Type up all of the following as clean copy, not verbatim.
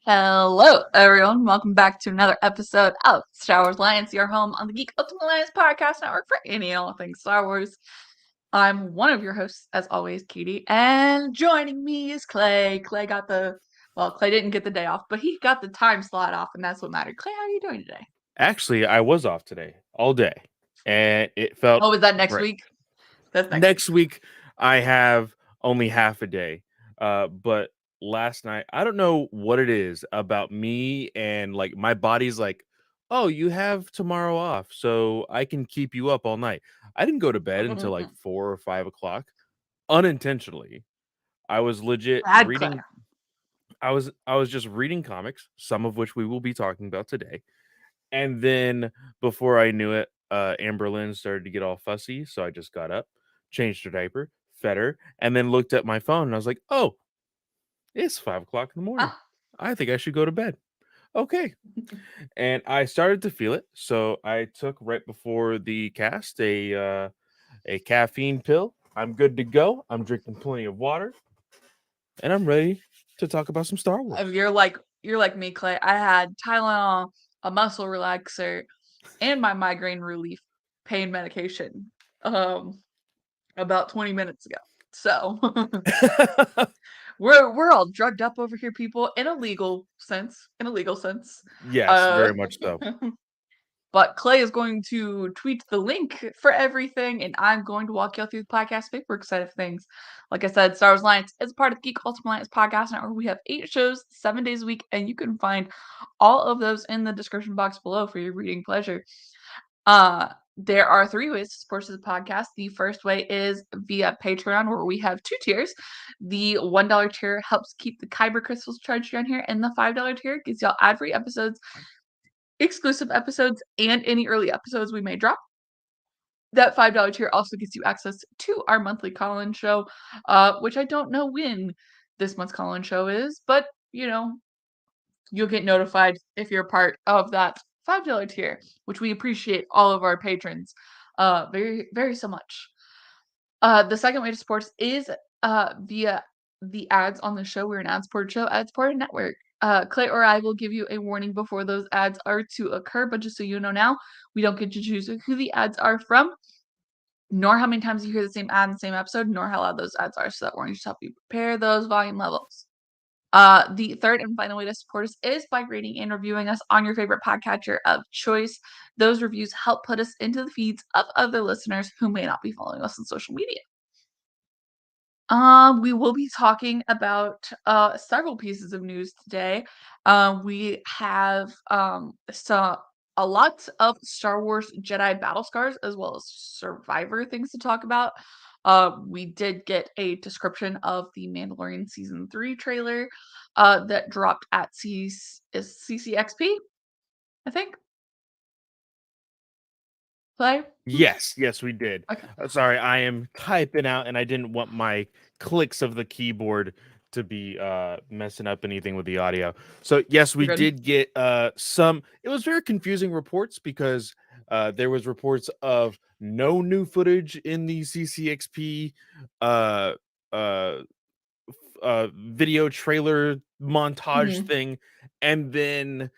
Hello, everyone. Welcome back to another episode of Star Wars Alliance, your home on the Geek Ultimate Alliance podcast network for any and all things Star Wars. I'm one of your hosts, as always, Katie, and joining me is Clay. Clay didn't get the day off, but he got the time slot off, and that's what mattered. Clay, how are you doing today? Actually, I was off today all day, and it felt Oh, is that next great. week? That's next week. Next week, I have only half a day. But last night, I don't know what it is about me and like my body's like, oh, you have tomorrow off, so I can keep you up all night. I didn't go to bed until like 4 or 5 o'clock unintentionally. I was legit Bad Clay. reading. I was just reading comics, some of which we will be talking about today. And then before I knew it, Amberlynn started to get all fussy. So I just got up, changed her diaper, fed her, and then looked at my phone and I was like, oh, it's 5 o'clock in the morning. Ah. I think I should go to bed. Okay. And I started to feel it. So I took right before the cast a caffeine pill. I'm good to go. I'm drinking plenty of water. And I'm ready to talk about some Star Wars. You're like me, Clay. I had Tylenol, a muscle relaxer, and my migraine relief pain medication about 20 minutes ago. So we're all drugged up over here, people, in a legal sense. In a legal sense. Yes, Uh very much so. But Clay is going to tweet the link for everything, and I'm going to walk you through the podcast paperwork side of things. Like I said, Star Wars Alliance is part of the Geek Ultimate Alliance podcast network. We have 8 shows, 7 days a week, and you can find all of those in the description box below for your reading pleasure. There are 3 ways to support the podcast. The first way is via Patreon, where we have 2 tiers. The $1 tier helps keep the Kyber crystals charged on here, and the $5 tier gives y'all ad-free episodes, exclusive episodes, and any early episodes we may drop. That $5 tier also gets you access to our monthly call-in show, which I don't know when this month's call-in show is, but you'll get notified if you're part of that $5 tier, which we appreciate all of our patrons very, very so much. The second way to support us is via the ads on the show. We're an ad-supported show, ad-supported network. Clay or I will give you a warning before those ads are to occur, but just so you know now, we don't get to choose who the ads are from, nor how many times you hear the same ad in the same episode, nor how loud those ads are. So that warning just help you prepare those volume levels. The third and final way to support us is by rating and reviewing us on your favorite podcatcher of choice. Those reviews help put us into the feeds of other listeners who may not be following us on social media. We will be talking about several pieces of news today. We have a lot of Star Wars Jedi battle scars as well as Survivor things to talk about. We did get a description of the Mandalorian season 3 trailer that dropped at CCXP, I think. Play. Yes, we did. Okay. Sorry, I am typing out and I didn't want my clicks of the keyboard to be messing up anything with the audio. So yes, we You're good. did get some it was very confusing reports because there was reports of no new footage in the CCXP uh uh video trailer montage Mhm. thing, and then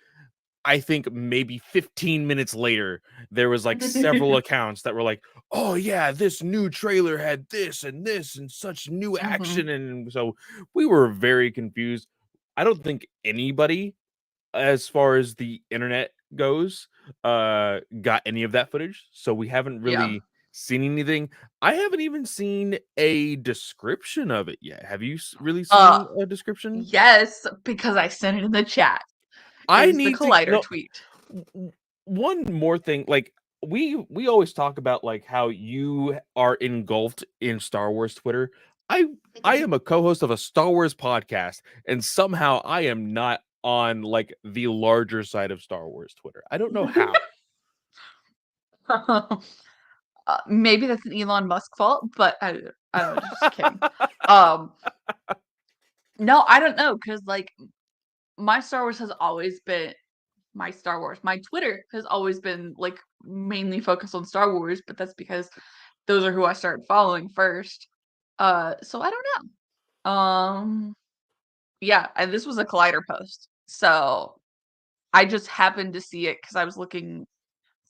I think maybe 15 minutes later, there was like several accounts that were like, "Oh yeah, this new trailer had this and such new Mhm. action." And so we were very confused. I don't think anybody, as far as the internet goes, got any of that footage. So we haven't Yeah. really seen anything. I haven't even seen a description of it yet. Have you really Uh, seen a description? yes, because I sent it in the chat. It I is the need to Collider no tweet. one more thing, like we always talk about like how you are engulfed in Star Wars Twitter. I am a co-host of a Star Wars podcast, and somehow I am not on like the larger side of Star Wars Twitter. I don't know how. Maybe that's an Elon Musk fault, but I don't know, just kidding. Um, no, I don't know, because like my Star Wars has always been my Star Wars. My Twitter has always been like mainly focused on Star Wars, but that's because those are who I started following first. So I don't know. Yeah, and this was a Collider post. So I just happened to see it because I was looking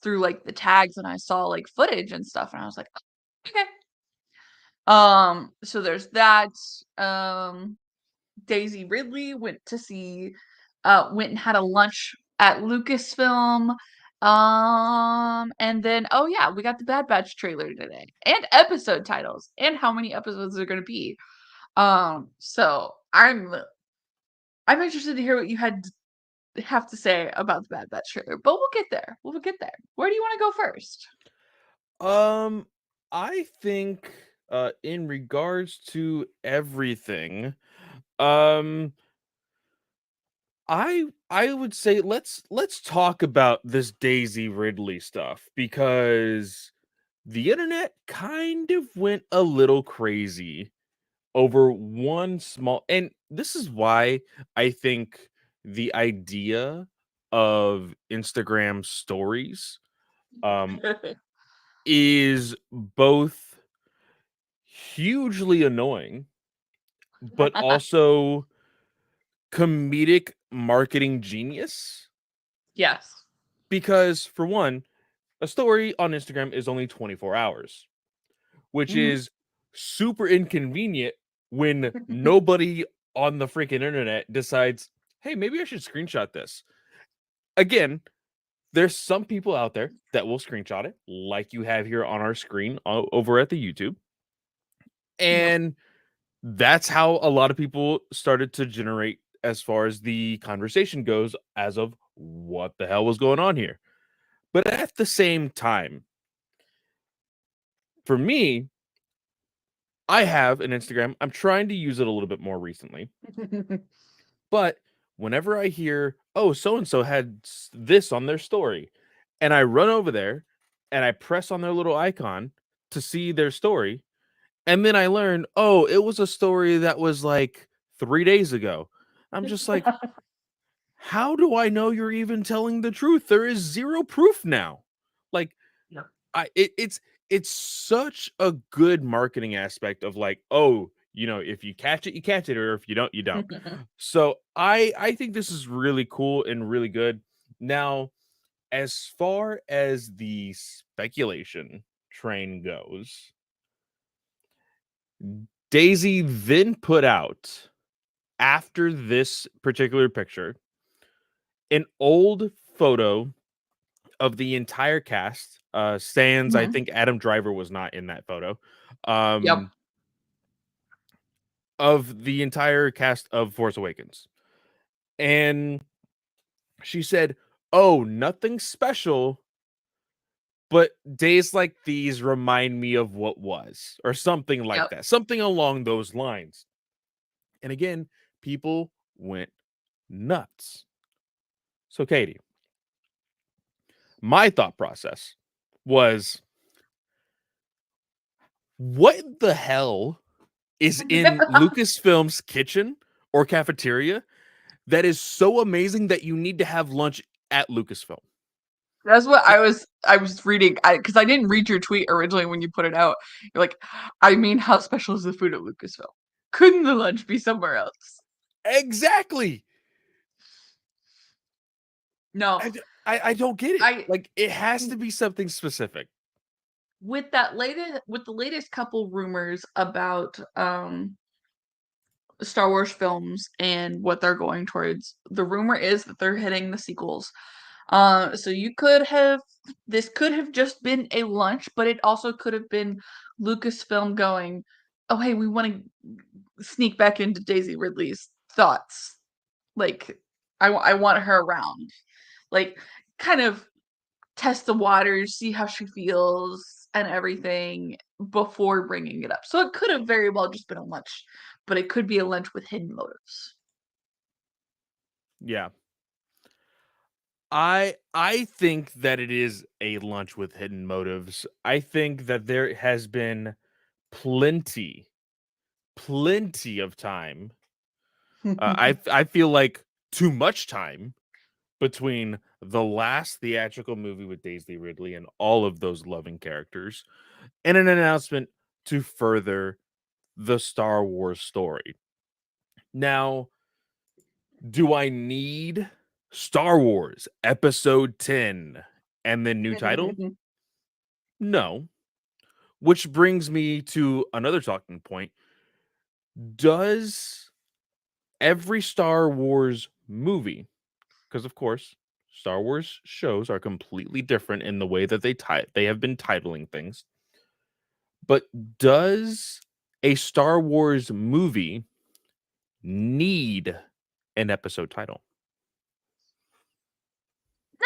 through like the tags and I saw like footage and stuff, and I was like, "Oh, okay." So there's that. Um, Daisy Ridley went and had a lunch at Lucasfilm. And then oh yeah, we got the Bad Batch trailer today and episode titles and how many episodes are going to be. So I'm interested to hear what you have to say about the Bad Batch trailer, but we'll get there. We'll get there. Where do you want to go first? Um, I think in regards to everything, um I would say let's talk about this Daisy Ridley stuff because the internet kind of went a little crazy over one small, and this is why I think the idea of Instagram stories um is both hugely annoying but also comedic marketing genius Yes. because for one, a story on Instagram is only 24 hours, which Mhm. is super inconvenient when nobody on the freaking internet decides, hey, maybe I should screenshot this. Again, there's some people out there that will screenshot it, like you have here on our screen over at the YouTube. Yep. And that's how a lot of people started to generate as far as the conversation goes, as of what the hell was going on here. But at the same time, for me, I have an Instagram. I'm trying to use it a little bit more recently. But whenever I hear, oh, so and so had this on their story, and I run over there and I press on their little icon to see their story, and then I learn, oh, it was a story that was like 3 days ago. I'm just like, how do I know you're even telling the truth? There is zero proof now. Like, Yep. it's such a good marketing aspect of like, oh, if you catch it, you catch it, or if you don't, you don't. So I think this is really cool and really good. Now, as far as the speculation train goes, Daisy then put out after this particular picture an old photo of the entire cast. Sans, I Mhm. think Adam Driver was not in that photo. Yep. Um, of the entire cast of Force Awakens. And she said, "Oh, nothing special, but days like these remind me of what was," or something like Yep. that. Something along those lines. And again, people went nuts. So, Katie, my thought process was, what the hell is in Lucasfilm's kitchen or cafeteria that is so amazing that you need to have lunch at Lucasfilm? That's what It, I was reading because I didn't read your tweet originally when you put it out. You're like, I mean, how special is the food at Lucasville? Couldn't the lunch be somewhere else? exactly. No, I don't get it. I Like, it has to be something specific. with the latest couple rumors about Star Wars films and what they're going towards. The rumor is that they're hitting the sequels. So this could have just been a lunch, but it also could have been Lucasfilm going, "Oh hey, we want to sneak back into Daisy Ridley's thoughts. Like, I want her around. Like, kind of test the waters, see how she feels and everything before bringing it up. So it could have very well just been a lunch, but it could be a lunch with hidden motives. Yeah. I think that it is a lunch with hidden motives. I think that there has been plenty, plenty of time. I feel like too much time between the last theatrical movie with Daisy Ridley and all of those loving characters and an announcement to further the Star Wars story. Now, Do I need Star Wars Episode 10 and the new title? No. Which brings me to another talking point. Does every Star Wars movie, because of course, Star Wars shows are completely different in the way that they have been titling things. But does a Star Wars movie need an episode title?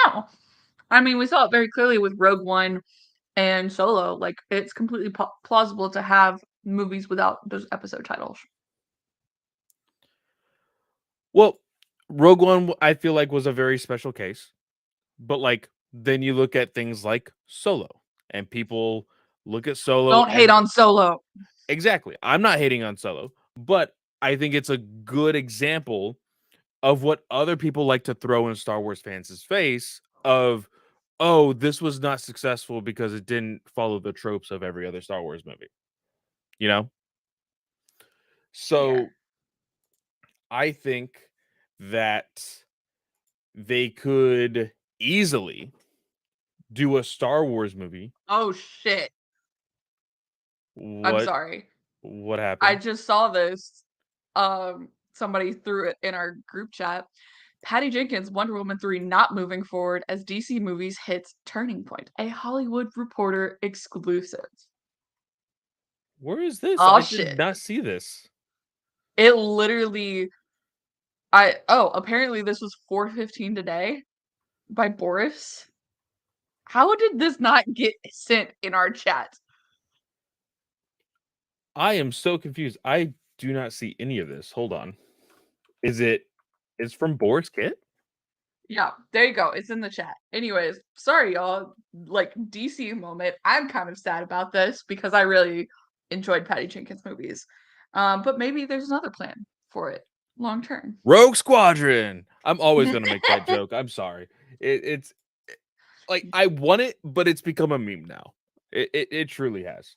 No. I mean, we saw it very clearly with Rogue One and Solo. Like, it's completely plausible to have movies without those episode titles. Well, Rogue One, I feel like, was a very special case. But like, then you look at things like Solo, and people look at Solo Don't hate and on Solo. exactly. I'm not hating on Solo, but I think it's a good example of what other people like to throw in Star Wars fans' face of, oh, this was not successful because it didn't follow the tropes of every other Star Wars movie. You know? Yeah. So I think that they could easily do a Star Wars movie. Oh shit. I'm What sorry. what I happened? just saw this. Somebody threw it in our group chat. Patty Jenkins, Wonder Woman 3 not moving forward as DC movies hits turning point. A Hollywood Reporter exclusive. Where is this? Oh I did shit. not see this. It literally apparently this was 4:15 today by Boris. How did this not get sent in our chat? I am so confused. I do not see any of this. Hold on. Is it it's from Boris Kit? Yeah, there you go. It's in the chat. Anyways, sorry y'all. Like DC moment. I'm kind of sad about this because I really enjoyed Patty Jenkins movies. But maybe there's another plan for it long term. Rogue Squadron. I'm always gonna make that joke. I'm sorry. It's like I want it, but it's become a meme now. It truly has.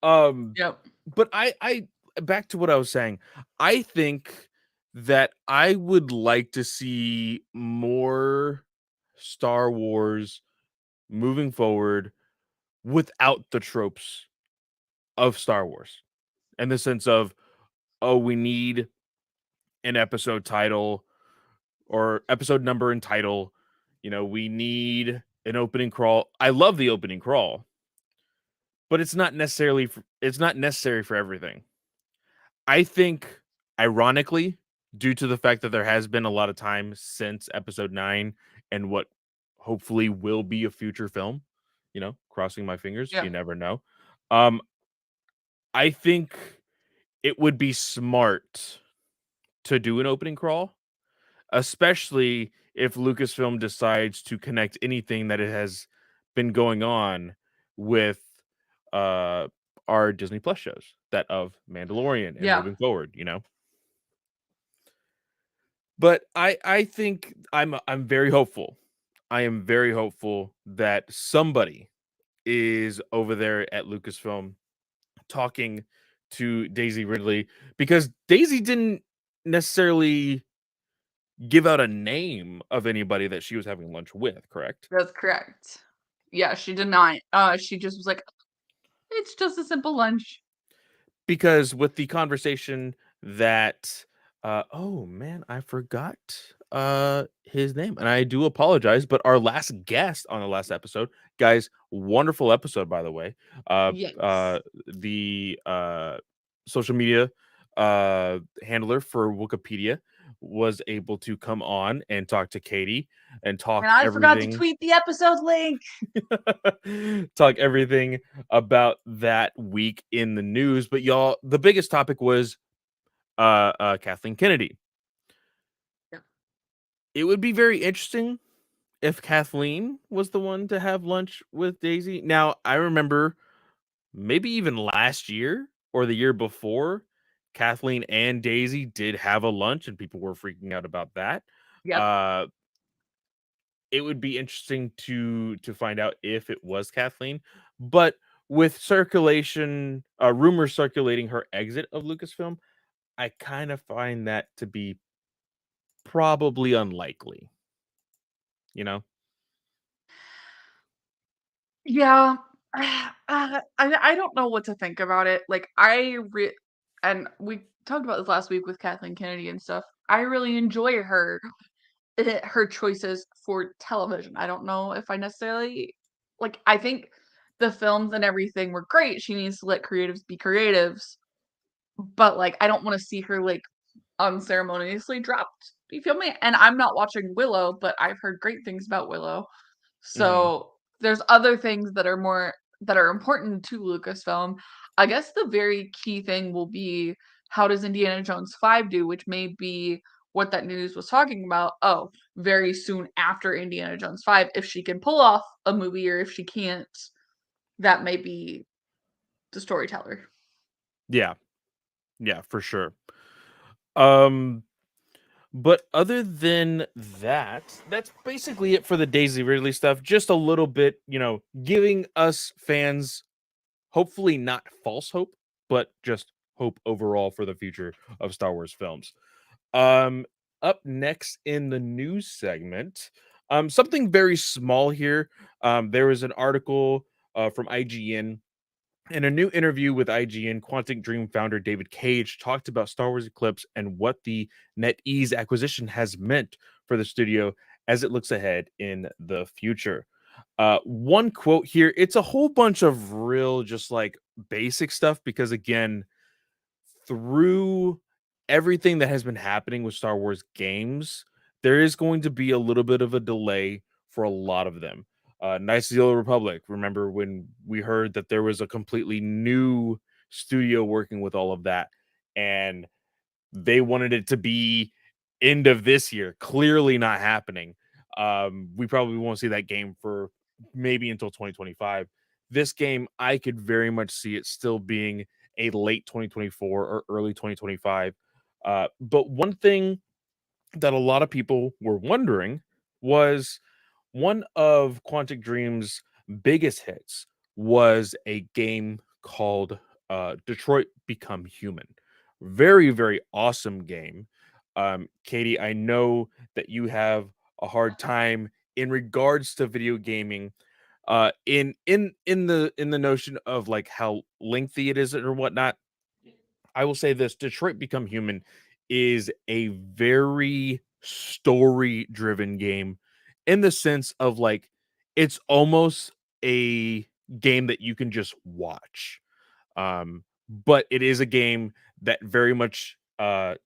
Um, Yep. but I back to what I was saying. I think that I would like to see more Star Wars moving forward without the tropes of Star Wars. In the sense of, oh, we need an episode title or episode number and title. You know, we need an opening crawl. I love the opening crawl, but it's not necessary for everything. I think, ironically, due to the fact that there has been a lot of time since episode 9 and what hopefully will be a future film, you know, crossing my fingers, Yeah. you never know. Um, I think it would be smart to do an opening crawl, especially if Lucasfilm decides to connect anything that it has been going on with uh our Disney Plus shows, that of Mandalorian and Yeah. moving forward, you know. But I think I'm very hopeful. I am very hopeful that somebody is over there at Lucasfilm talking to Daisy Ridley, because Daisy didn't necessarily give out a name of anybody that she was having lunch with, correct? That's correct. Yeah, she did not. She just was like, it's just a simple lunch. Because with the conversation that oh man, I forgot his name, and I do apologize, but our last guest on the last episode, guys, wonderful episode by the way. Uh Yes. uh the social media handler for Wikipedia was able to come on and talk to Katie and And talk I forgot to everything tweet the episode link. talk everything about that week in the news. But y'all, the biggest topic was Kathleen Kennedy. Yeah. It would be very interesting if Kathleen was the one to have lunch with Daisy. Now, I remember maybe even last year or the year before, Kathleen and Daisy did have a lunch and people were freaking out about that. Yep. Uh it would be interesting to find out if it was Kathleen, but with circulation, rumors circulating her exit of Lucasfilm, I kind of find that to be probably unlikely, you know? Yeah. I don't know what to think about it. Like, and we talked about this last week with Kathleen Kennedy and stuff. I really enjoy her choices for television. I don't know if I necessarily like, I think the films and everything were great. She needs to let creatives be creatives, but, like, I don't wanna see her, like, unceremoniously dropped. You feel me? And I'm not watching Willow, but I've heard great things about Willow. Mhm. So, there's other things that are important to Lucasfilm. I guess the very key thing will be how does Indiana Jones 5 do, which may be what that news was talking about. Oh, very soon after Indiana Jones 5, if she can pull off a movie or if she can't, that may be the storyteller. Yeah. Yeah, for sure. Um, but other than that, that's basically it for the Daisy Ridley stuff. Just a little bit, giving us fans hopefully not false hope, but just hope overall for the future of Star Wars films. Um, Up next in the news segment, something very small here. There was an article from IGN. In a new interview with IGN, Quantic Dream founder David Cage talked about Star Wars Eclipse and what the NetEase acquisition has meant for the studio as it looks ahead in the future. One quote here, it's a whole bunch of real, just like basic stuff, because again, through everything that has been happening with Star Wars games, there is going to be a little bit of a delay for a lot of them. Knights of the Old Republic. Remember when we heard that there was a completely new studio working with all of that, and they wanted it to be end of this year. Clearly not happening. We probably won't see that game for maybe until 2025. This game, I could very much see it still being a late 2024 or early 2025. But one thing that a lot of people were wondering was one of Quantic Dream's biggest hits was a game called Detroit Become Human. Very, very awesome game. Katie, I know that you have a hard time in regards to video gaming in the notion of like how lengthy it is or whatnot. I will say this: Detroit Become Human is a very story driven game in the sense of like it's almost a game that you can just watch. But it is a game that very much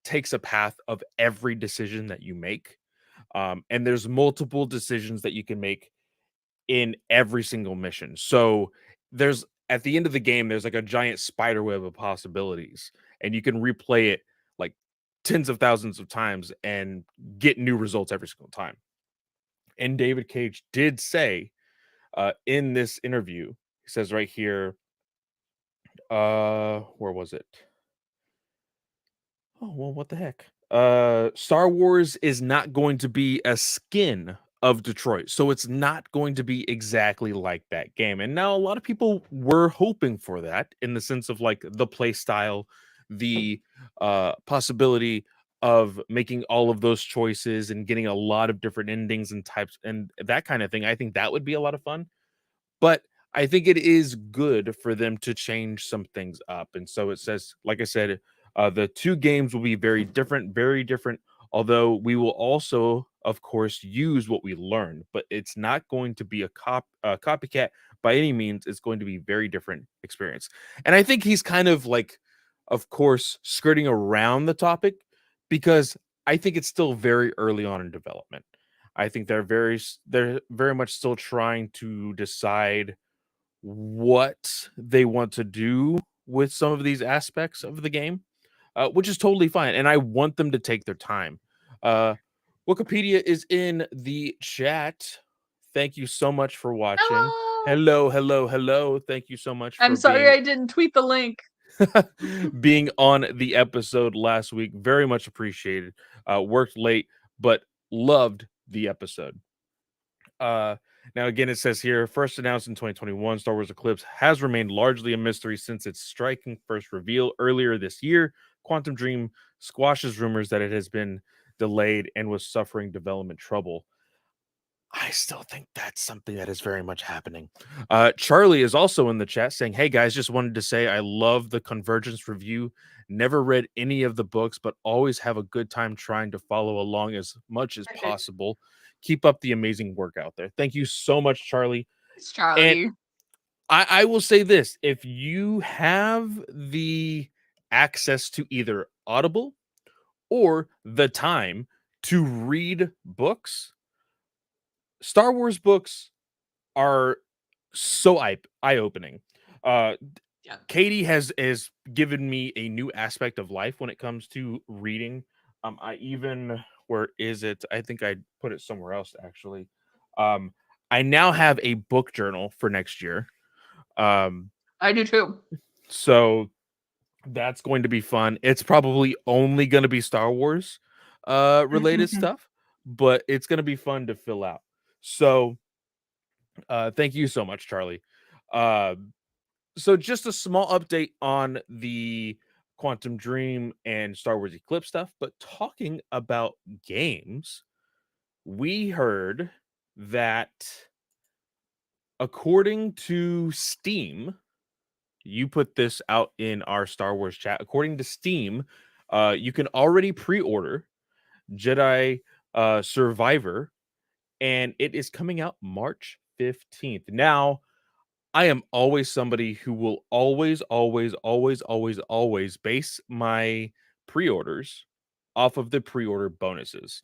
takes a path of every decision that you make. And there's multiple decisions that you can make in every single mission. So there's at the end of the game, there's like a giant spider web of possibilities, and you can replay it like tens of thousands of times and get new results every single time. And David Cage did say in this interview, he says right here, where was it? Oh, well, what the heck? Star Wars is not going to be a skin of Detroit. So it's not going to be exactly like that game. And now a lot of people were hoping for that in the sense of like the play style, the possibility of making all of those choices and getting a lot of different endings and types and that kind of thing. I think that would be a lot of fun. But I think it is good for them to change some things up. And so it says, like I said, the two games will be very different, very different. Although we will also, of course, use what we learned, but it's not going to be a copycat by any means. It's going to be very different experience. And I think he's kind of like, of course, skirting around the topic because I think it's still very early on in development. I think they're very much still trying to decide what they want to do with some of these aspects of the game, which is totally fine. And I want them to take their time. Uh, Wikipedia is in the chat. Thank you so much for watching. Hello! Hello, hello, hello. Thank you so much I'm for sorry being I didn't tweet the link. being on the episode last week. Very much appreciated. Worked late, but loved the episode. Uh, Now again, it says here, first announced in 2021, Star Wars Eclipse has remained largely a mystery since its striking first reveal earlier this year. Quantum Dream squashes rumors that it has been delayed and was suffering development trouble. I still think that's something that is very much happening. Charlie is also in the chat saying, "Hey guys, just wanted to say I love the Convergence review. Never read any of the books, but always have a good time trying to follow along as much as possible. Keep up the amazing work out there." Thank you so much, Charlie. It's And Charlie. I will say this: if you have the access to either Audible or the time to read books, Star Wars books are so eye opening. Uh, Yeah. Katie has given me a new aspect of life when it comes to reading. I even where is it? I think I put it somewhere else actually. Um, I now have a book journal for next year. Um, I do too. so that's going to be fun. It's probably only going to be Star Wars related stuff, but it's going to be fun to fill out. So thank you so much, Charlie. Uh, so just a small update on the Quantum Dream and Star Wars Eclipse stuff, but talking about games, we heard that according to Steam, you put this out in our Star Wars chat. According to Steam, you can already pre-order Jedi Survivor, and it is coming out March 15th. Now, I am always somebody who will always base my pre-orders off of the pre-order bonuses.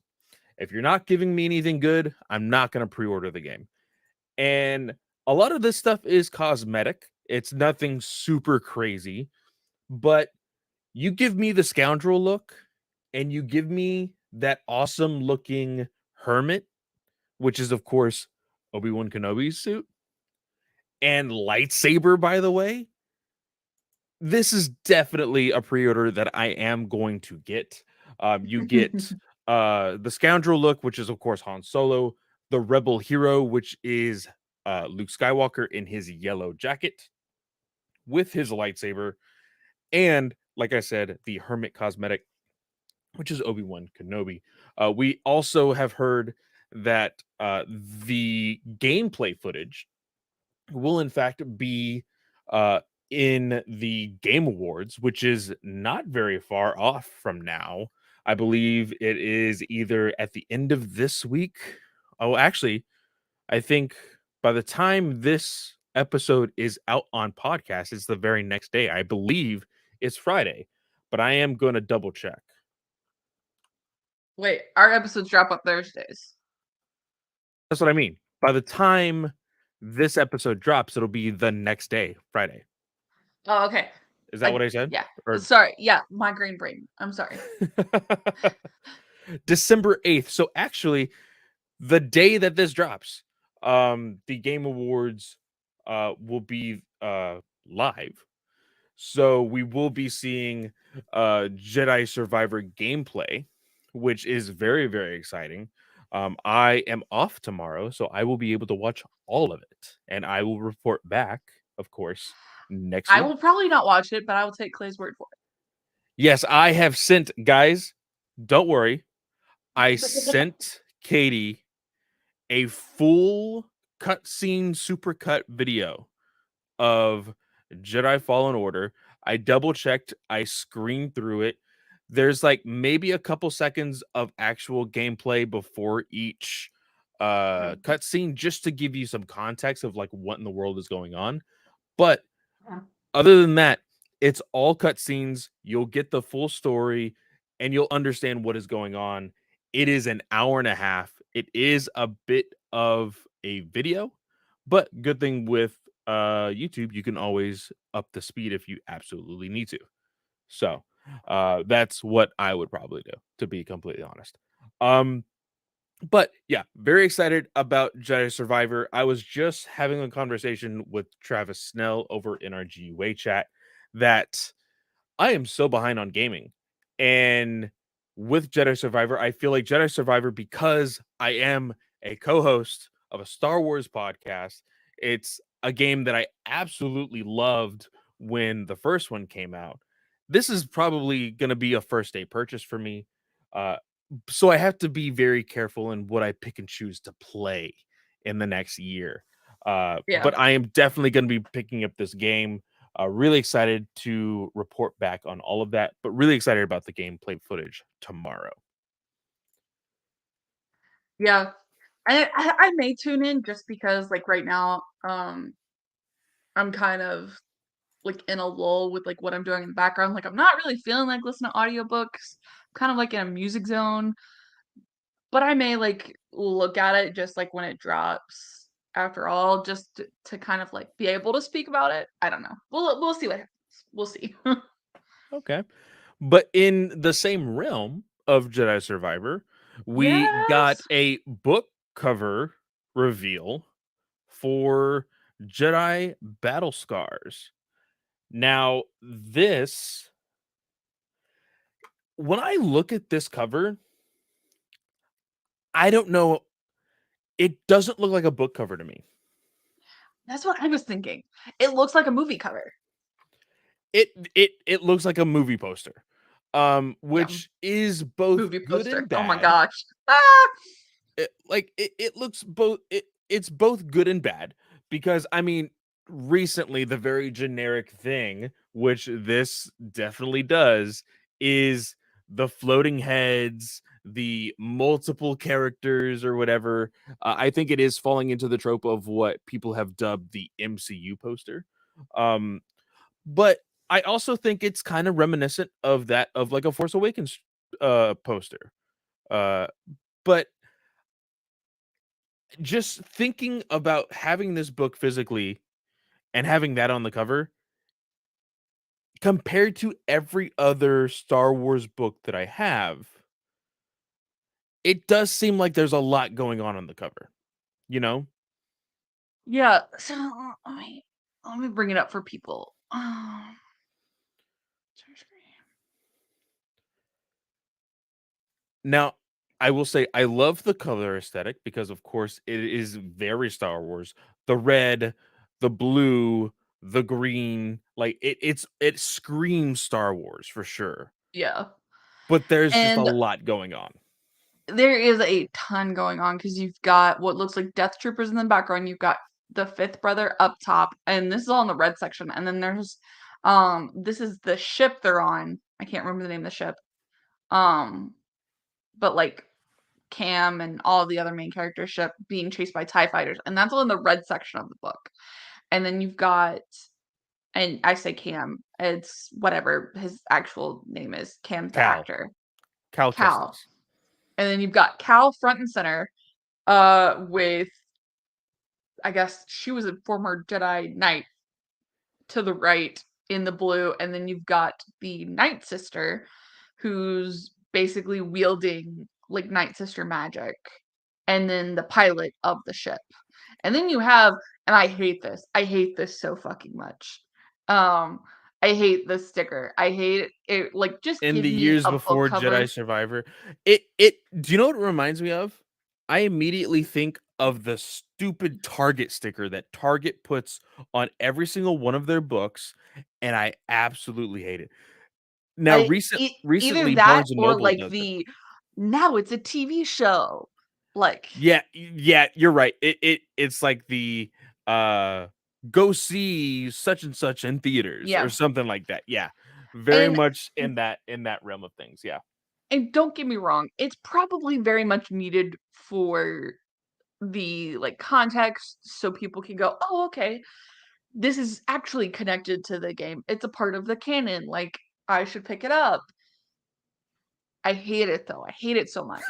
If you're not giving me anything good, I'm not going to pre-order the game. And a lot of this stuff is cosmetic. It's nothing super crazy, but you give me the scoundrel look and you give me that awesome looking hermit, which is of course Obi-Wan Kenobi's suit and lightsaber, by the way. This is definitely a pre-order that I am going to get. You get the scoundrel look, which is of course Han Solo, the rebel hero, which is Luke Skywalker in his yellow jacket with his lightsaber, and like I said, the hermit cosmetic, which is Obi-Wan Kenobi. We also have heard that the gameplay footage will in fact be uh, in the Game Awards, which is not very far off from now. I believe it is either at the end of this week. Oh, actually, I think by the time this episode is out on podcast, it's the very next day. I believe it's Friday, but I am going to double check. Wait, our episodes drop on Thursdays. That's what I mean. By the time this episode drops, it'll be the next day, Friday. Oh, okay. Is that what I said? Yeah. Or Sorry. Yeah, migraine brain. I'm sorry. December 8th. So actually, the day that this drops, the Game Awards will be live. So we will be seeing Jedi Survivor gameplay, which is very, very exciting. I am off tomorrow, so I will be able to watch all of it, and I will report back, of course, next I week. will probably not watch it, but I will take Clay's word for Yes, I have sent guys. Don't worry, I it. sent Katie a full cutscene supercut video of Jedi Fallen Order. I double checked, I screened through it. There's like maybe a couple seconds of actual gameplay before each cutscene just to give you some context of like what in the world is going on. But other than that, it's all cutscenes. You'll get the full story and you'll understand what is going on. It is an hour and a half. It is a bit of a video, but good thing with YouTube, you can always up the speed if you absolutely need to. So that's what I would probably do, to be completely honest. But yeah, very excited about Jedi Survivor. I was just having a conversation with Travis Snell over in our GUA chat that I am so behind on gaming. And with Jedi Survivor, I feel like Jedi Survivor, because I am a co host of a Star Wars podcast, it's a game that I absolutely loved when the first one came out. This is probably going to be a first day purchase for me. so I have to be very careful in what I pick and choose to play in the next year. Yeah. But I am definitely going to be picking up this game. Really excited to report back on all of that, but really excited about the gameplay footage tomorrow. Yeah. I may tune in just because, like, right now, I'm kind of, like, in a lull with, like, what I'm doing in the background, like, I'm not really feeling like listening to audiobooks, kind of, like, in a music zone, but I may, like, look at it just, like, when it drops after all, just to kind of, like, be able to speak about it. I don't know. We'll see what happens. We'll see. Okay. But in the same realm of Jedi Survivor, we got Yes! a book cover reveal for Jedi Battle Scars. Now, this, when I look at this cover, I don't know, it doesn't look like a book cover to me. That's what I was thinking. It looks like a movie cover. It looks like a movie poster, Yeah, which is both movie good poster. and Oh my bad. gosh. Ah! It looks both it's both good and bad because I mean recently the very generic thing which this definitely does is the floating heads, the multiple characters or whatever. I think it is falling into the trope of what people have dubbed the MCU poster. Um but I also think it's kind of reminiscent of that of like a Force Awakens poster. Uh but just thinking about having this book physically and having that on the cover, compared to every other Star Wars book that I have, it does seem like there's a lot going on the cover, you know? Yeah, so, let me bring it up for people. Share screen. Now, I will say I love the color aesthetic because, of course, it is very Star Wars. The red, the blue, the green, like it screams Star Wars for sure. Yeah, But there's just a and lot going on. there is a ton going on because 'cause you've got what looks like Death Troopers in the background, you've got the 5th brother up top, and this is all in the red section, and then there's, this is the ship they're on. I can't remember the name of the ship. Um, but, like, Cam and all the other main characters ship being chased by TIE fighters, and that's all in the red section of the book. And then you've got and I say Cam, it's whatever his actual name is. Cam's the Cal, actor. Cal Cal. Kestis. And then you've got Cal front and center, with I guess she was a former Jedi Knight to the right in the blue, and then you've got the Night Sister, who's basically wielding like Night Sister magic, and then the pilot of the ship. And then you have, and I hate this so fucking much. Um, I hate this sticker. I hate it. Like, just In give the me years a book before cover. Jedi Survivor, it do you know what it reminds me of? I immediately think of the stupid Target sticker that Target puts on every single one of their books, and I absolutely hate it. Now Either recently, that Barnes& and or Noble like does it. the now it's a TV show. Like, Yeah, yeah, you're right. It's like the, uh, "Go see such and such in theaters," or yeah. something like that, yeah. Very And much in that realm of things, yeah. and don't get me wrong, it's probably very much needed for the like context so people can go, "Oh, okay. This is actually connected to the game. It's a part of the canon. Like, I should pick it up." I hate it though. I hate it so much.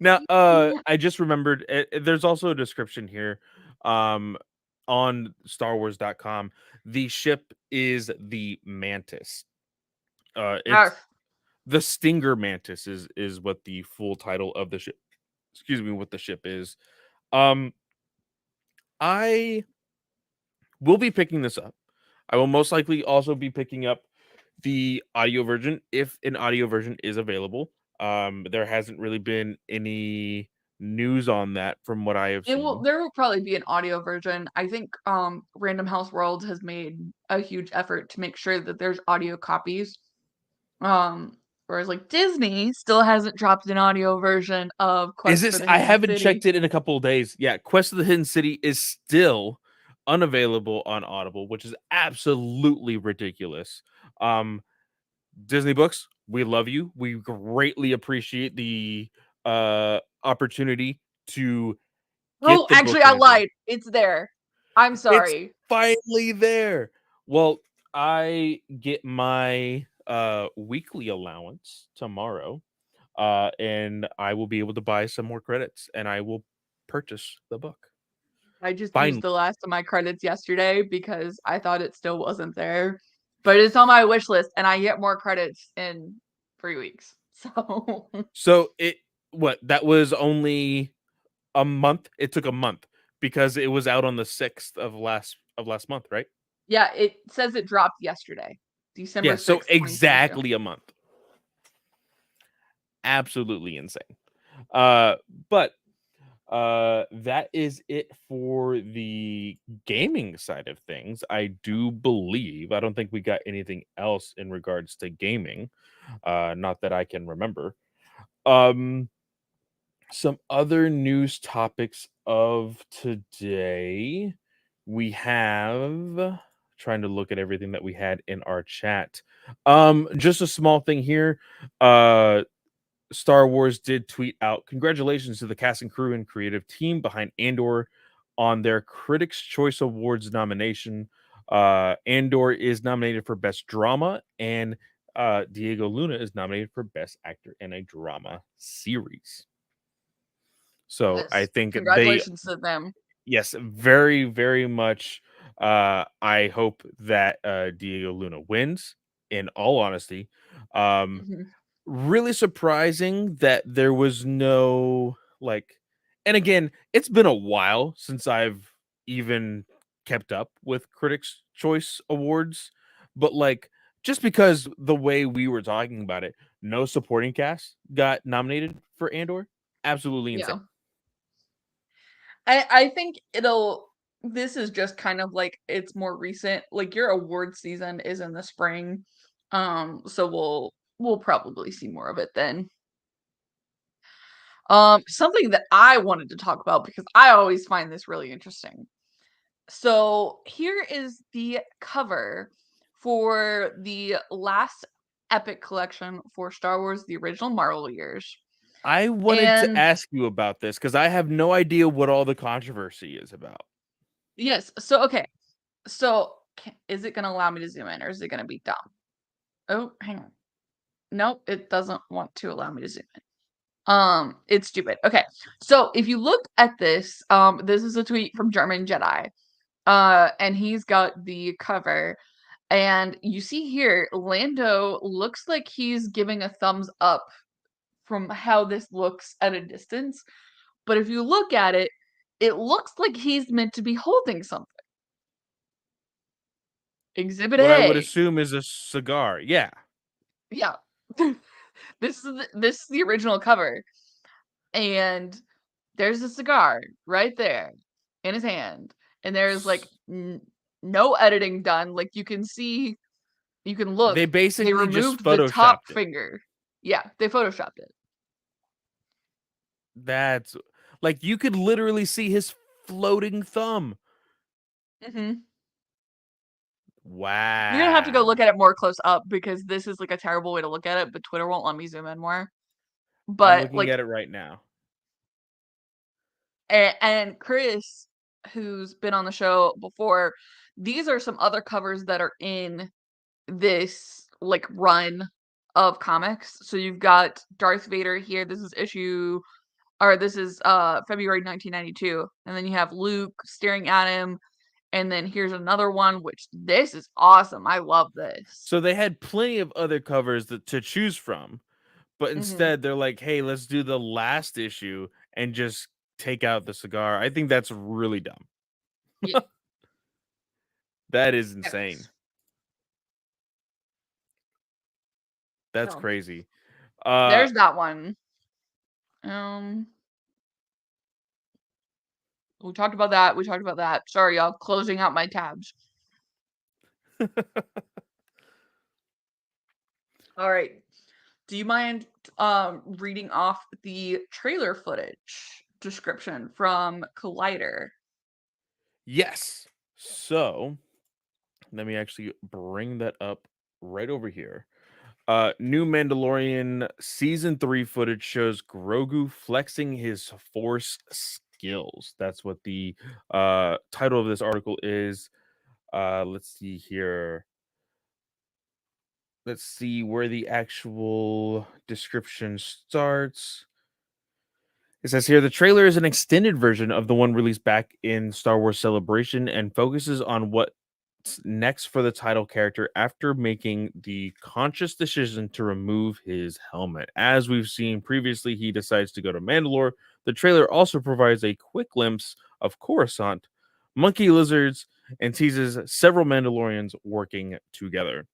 Now, Yeah. I just remembered, there's also a description here, um, on StarWars.com. The ship is the Mantis. It's Yes. the Stinger Mantis is what the full title of the ship what the ship is. Um, I will be picking this up. I will most likely also be picking up the audio version if an audio version is available. There hasn't really been any news on that from what I have seen. There will probably be an audio version. I think Random House World has made a huge effort to make sure that there's audio copies. Um Whereas like Disney still hasn't dropped an audio version of Is Quest for this the I Hidden haven't City. checked it in a couple of days. Yeah, Quest of the Hidden City is still unavailable on Audible, which is absolutely ridiculous. Um, Disney Books, we love you. We greatly appreciate the opportunity to Oh, get the book actually, I in advance. lied. It's there. I'm It's sorry. finally there. Well, I get my weekly allowance tomorrow, and I will be able to buy some more credits, and I will purchase the book. I just used Finally. the last of my credits yesterday because I thought it still wasn't there. But it's on my wish list and I get more credits in 3 weeks. So So it what that was only a month. It took a month because it was out on the 6th of last month, right? yeah, it says it dropped yesterday, December Yeah, so 6th, 2022. exactly a month. Absolutely insane. Uh, but that is it for the gaming side of things. I do believe. I don't think we got anything else in regards to gaming. Not that I can remember. Um, some other news topics of today. We have trying to look at everything that we had in our chat. Just a small thing here. Star Wars did tweet out congratulations to the cast and crew and creative team behind Andor on their Critics' Choice Awards nomination. Andor is nominated for Best Drama, and Diego Luna is nominated for Best Actor in a Drama Series. So I Yes. think they, Congratulations to them. yes, very, very much. I hope that Diego Luna wins. In all honesty, um, Mhm. really surprising that there was no like and again, it's been a while since I've even kept up with Critics' Choice Awards, but like just because the way we were talking about it, no supporting cast got nominated for Andor, absolutely insane. Yeah. I think it'll this is just kind of like it's more recent. Like your award season is in the spring. So we'll probably see more of it then. Something that I wanted to talk about because I always find this really interesting. So here is the cover for the last epic collection for Star Wars, the original Marvel years. I wanted to And ask you about this because I have no idea what all the controversy is about. yes, so okay. So is it going to allow me to zoom in or is it going to be dumb? Oh, hang on. Nope, it doesn't want to allow me to zoom in. It's stupid. Okay. So if you look at this, this is a tweet from German Jedi. And he's got the cover. And you see here, Lando looks like he's giving a thumbs up from how this looks at a distance. But if you look at it, it looks like he's meant to be holding something. Exhibit What I would A. assume is a cigar. Yeah. Yeah. This is the original cover. And there's a cigar right there in his hand. And there's like no editing done. Like you can They look, they basically just removed the top photoshopped it. finger. Yeah, they photoshopped it. That's like you could literally see his floating thumb. Mhm. You're gonna have to go Wow. look at it more close up because this is like a terrible way to look at it, but Twitter won't let me zoom in more. I'm But looking like at it right now. and Chris, who's been on the show before, these are some other covers that are in this like run of comics. So you've got Darth Vader here. This is February 1992, and then you have Luke staring at him, and then here's another one, which this is awesome. I love this. So they had plenty of other covers to choose from, but Hmm. instead they're like, "Hey, let's do the last issue and just take out the cigar." I think that's really dumb. Yeah. That is insane. Yes. That's So crazy. Uh there's that one. Um, we talked about that. We talked about that. Sorry, y'all. Closing out my tabs. All right. Do you mind reading off the trailer footage description from Collider? Yes. So let me actually bring that up right over here. New Mandalorian season 3 footage shows Grogu flexing his force skills. That's what the title of this article is. Let's see here. Let's see where the actual description starts. It says here the trailer is an extended version of the one released back in Star Wars Celebration and focuses on what's next for the title character after making the conscious decision to remove his helmet. As we've seen previously, he decides to go to Mandalore. The trailer also provides a quick glimpse of Coruscant, monkey lizards, and teases several Mandalorians working together.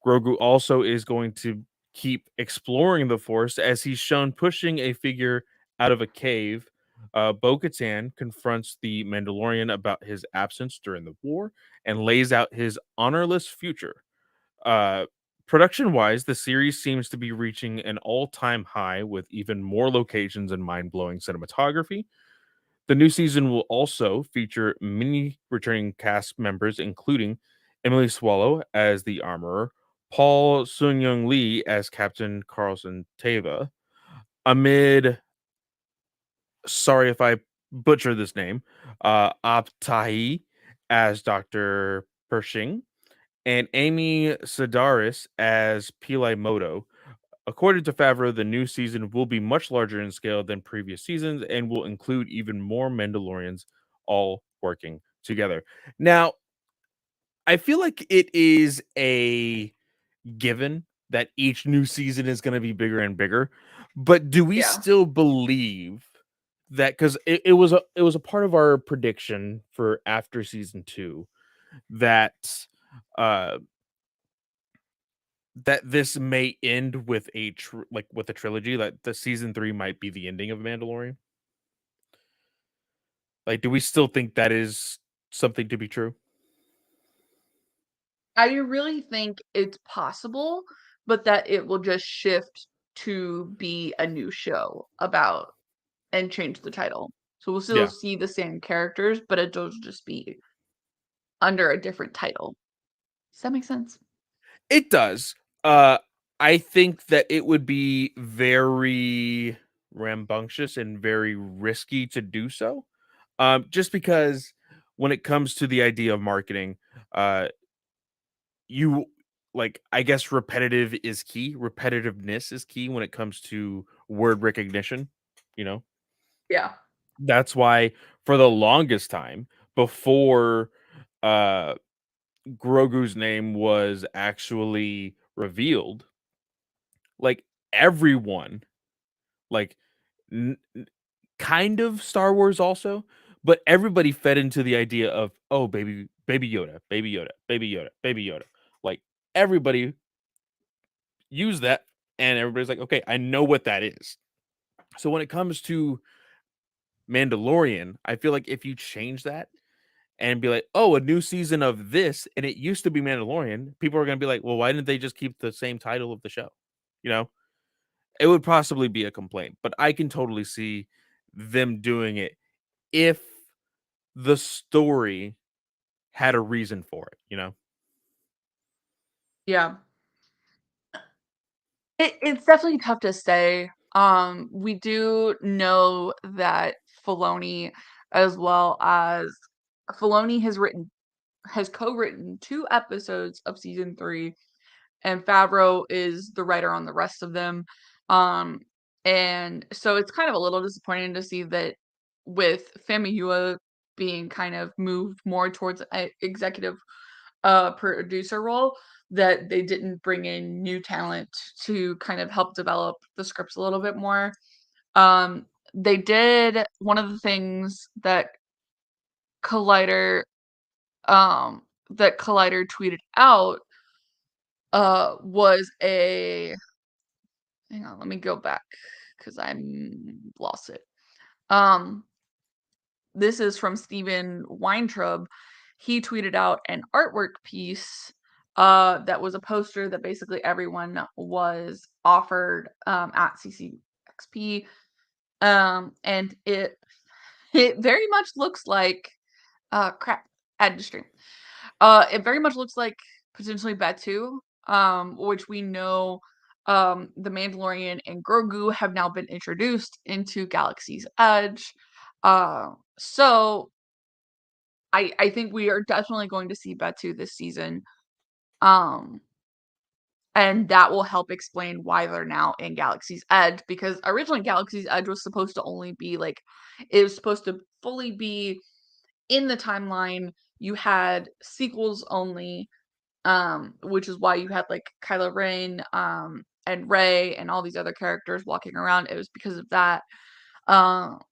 Grogu also is going to keep exploring the Force as he's shown pushing a figure out of a cave. Bo Katan confronts the Mandalorian about his absence during the war and lays out his honorless future. Uh, Production wise, the series seems to be reaching an all time high with even more locations and mind blowing cinematography. The new season will also feature many returning cast members, including Emily Swallow as the Armorer, Paul Sun Young Lee as Captain Carlson Teva, Amid, sorry if I butcher this name, Aptahi as Dr. Pershing, and Amy Sedaris as Pili Moto. According to Favreau, the new season will be much larger in scale than previous seasons and will include even more Mandalorians all working together. Now, I feel like it is a given that each new season is going to be bigger and bigger, but do we Yeah. still believe that because it was a part of our prediction for after season 2 that uh that this may end with like with a trilogy, that the season 3 might be the ending of Mandalorian? Like, do we still think that is something to be true? I really think it's possible, but that it will just shift to be a new show about and change the title. So we'll still Yeah, see the same characters, but it'll just be under a different title. Does that make sense? it does. Uh, I think that it would be very rambunctious and very risky to do so. Just because when it comes to the idea of marketing, uh, you like I guess repetitive is key. Repetitiveness is key when it comes to word recognition, you know? Yeah. That's why for the longest time before uh Grogu's name was actually revealed, like everyone, like kind of Star Wars also, but everybody fed into the idea of oh baby Yoda, baby Yoda, baby Yoda, baby Yoda. Like everybody used that and everybody's like, okay, I know what that is. So when it comes to Mandalorian, I feel like if you change that and be like, "Oh, a new season of this," and it used to be Mandalorian, people are gonna be like, "Well, why didn't they just keep the same title of the show?" You know? It would possibly be a complaint, but I can totally see them doing it if the story had a reason for it, you know? Yeah. It's definitely tough to say. We do know that Filoni, as well as Filoni has co-written 2 episodes of season 3, and Favreau is the writer on the rest of them. Um, and so it's kind of a little disappointing to see that with Famuyiwa being kind of moved more towards a executive producer role, that they didn't bring in new talent to kind of help develop the scripts a little bit more. They did one of the things Collider that Collider tweeted out was a hang on, let me go back because I'm lost it. Um, this is from Steven Weintraub. He tweeted out an artwork piece that was a poster that basically everyone was offered at CCXP. And it very much looks like crap, add to stream. It very much looks like potentially Batu, which we know the Mandalorian and Grogu have now been introduced into Galaxy's Edge. So I think we are definitely going to see Batu this season. Um, and that will help explain why they're now in Galaxy's Edge, because originally Galaxy's Edge was supposed to only be like, it was supposed to fully be in the timeline. You had sequels only, which is why you had like Kylo Ren, and Rey and all these other characters walking around. It was because of that.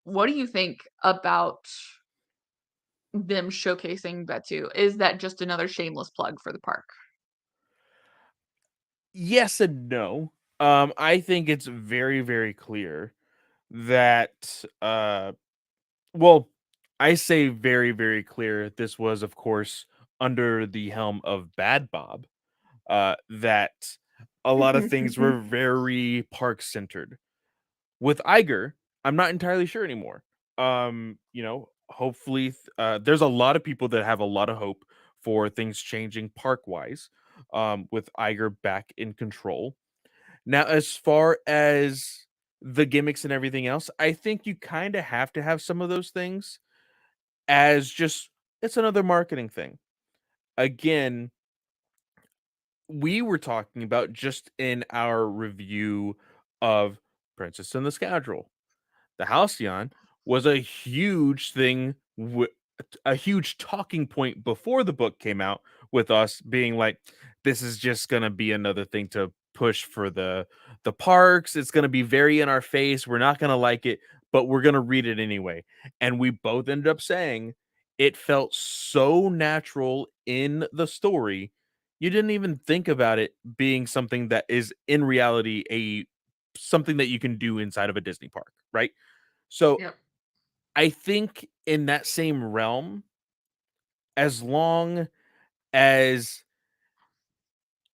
What do you think about them showcasing Betu? Is that just another shameless plug for the park? Yes and no. I think it's very, very clear that well, I say very, very clear. This was, of course, under the helm of Bad Bob. That a lot of things were very park centered. With Iger, I'm not entirely sure anymore. Hopefully, there's a lot of people that have a lot of hope for things changing park wise. With Iger back in control. Now, as far as the gimmicks and everything else, I think you kind of have to have some of those things as just it's another marketing thing. Again, we were talking about just in our review of Princess and the Scoundrel. The Halcyon was a huge thing, a huge talking point before the book came out, with us being like, this is just going to be another thing to push for the parks. It's going to be very in our face. We're not going to like it, but we're going to read it anyway. And we both ended up saying it felt so natural in the story. You didn't even think about it being something that is in reality a something that you can do inside of a Disney park, right? So Yep. I think in that same realm, as long as,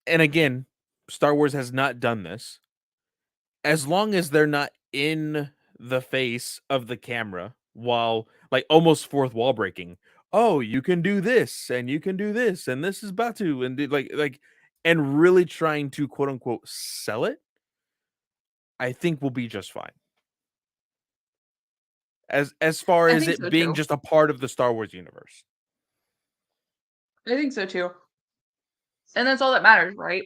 and again, Star Wars has not done this, as long as they're not in the face of the camera while like almost fourth wall breaking. Oh, you can do this and you can do this and this is Batu and like and really trying to quote unquote sell it, I think we'll be just fine. As far I as think it so being too. just a part of the Star Wars universe. I think so too. And that's all that matters, right?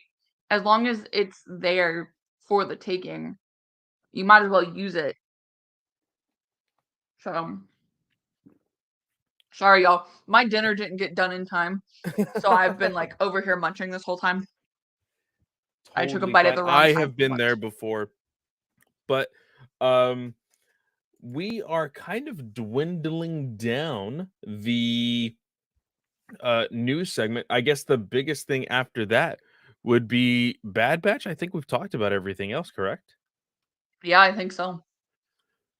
As long as it's there for the taking, you might as well use it. So, sorry, y'all. My dinner didn't get done in time. So I've been like over here munching this whole time. I took a Totally bite at fine. the wrong I time have for been there lunch. before, but um we are kind of dwindling down the news segment. I guess the biggest thing after that would be Bad Batch. I think we've talked about everything else, correct? Yeah, I think so.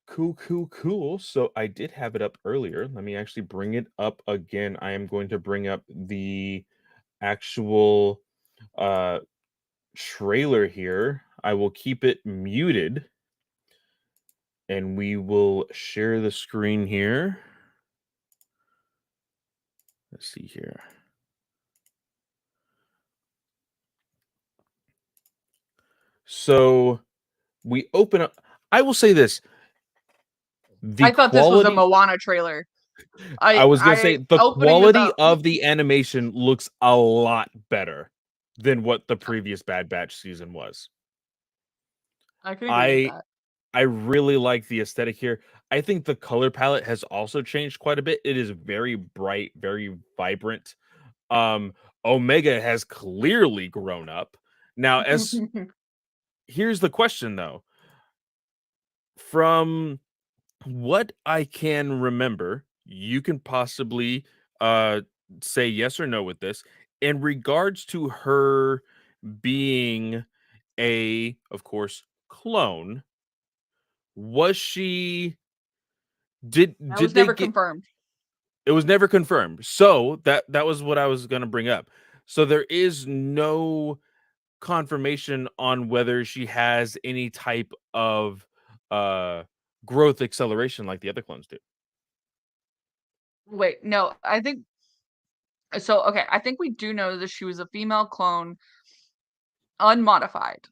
Cool, cool, cool. So I did have it up earlier. Let me actually bring it up again. I am going to bring up the actual uh trailer here. I will keep it muted and we will share the screen here. Let's see here. So we open up. I will say this: the I thought this was a quality. Moana trailer. I was gonna I say the opening this quality up. of the animation looks a lot better than what the previous Bad Batch season was. I can agree with I that. I really like the aesthetic here. I think the color palette has also changed quite a bit. It is very bright, very vibrant. Um, Omega has clearly grown up. Now, as here's the question though. From what I can remember, you can possibly uh say yes or no with this. In regards to her being a, of course, clone, was she That did was they never get confirmed. it was never confirmed. So that was what I was gonna bring up. So there is no confirmation on whether she has any type of uh growth acceleration like the other clones do. Wait, no, I think so. Okay, I think we do know that she was a female clone, unmodified,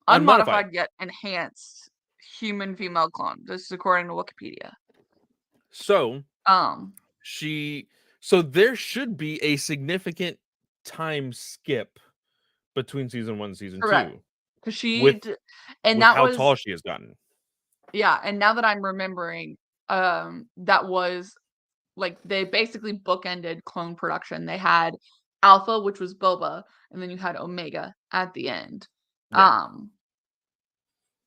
Unmodified. unmodified yet enhanced human female clone. This is according to Wikipedia. So Um, she so there should be a significant time skip between season 1 and season Correct, 2 because with and with that how was tall she has gotten. yeah. And now that I'm remembering, that was like they basically bookended clone production. They had Alpha, which was Boba, and then you had Omega at the end. Yeah. Um,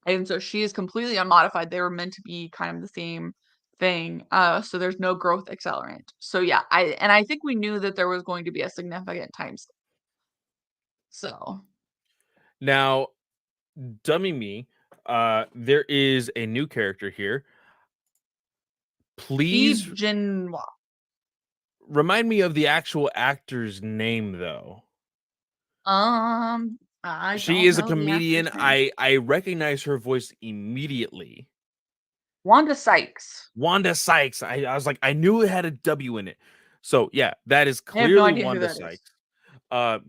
and so she is completely unmodified. They were meant to be kind of the same thing. So there's no growth accelerant. So yeah, I think we knew that there was going to be a significant time skip. So Now, dummy me, there is a new character here. Please Steve Jinwa. remind me of the actual actor's name, though. I She don't is a know the comedian. actor's name. I recognize her voice immediately. Wanda Sykes. Wanda Sykes. I was like, I knew it had a W in it. So yeah, that is I have no clearly idea who Wanda that is. Sykes.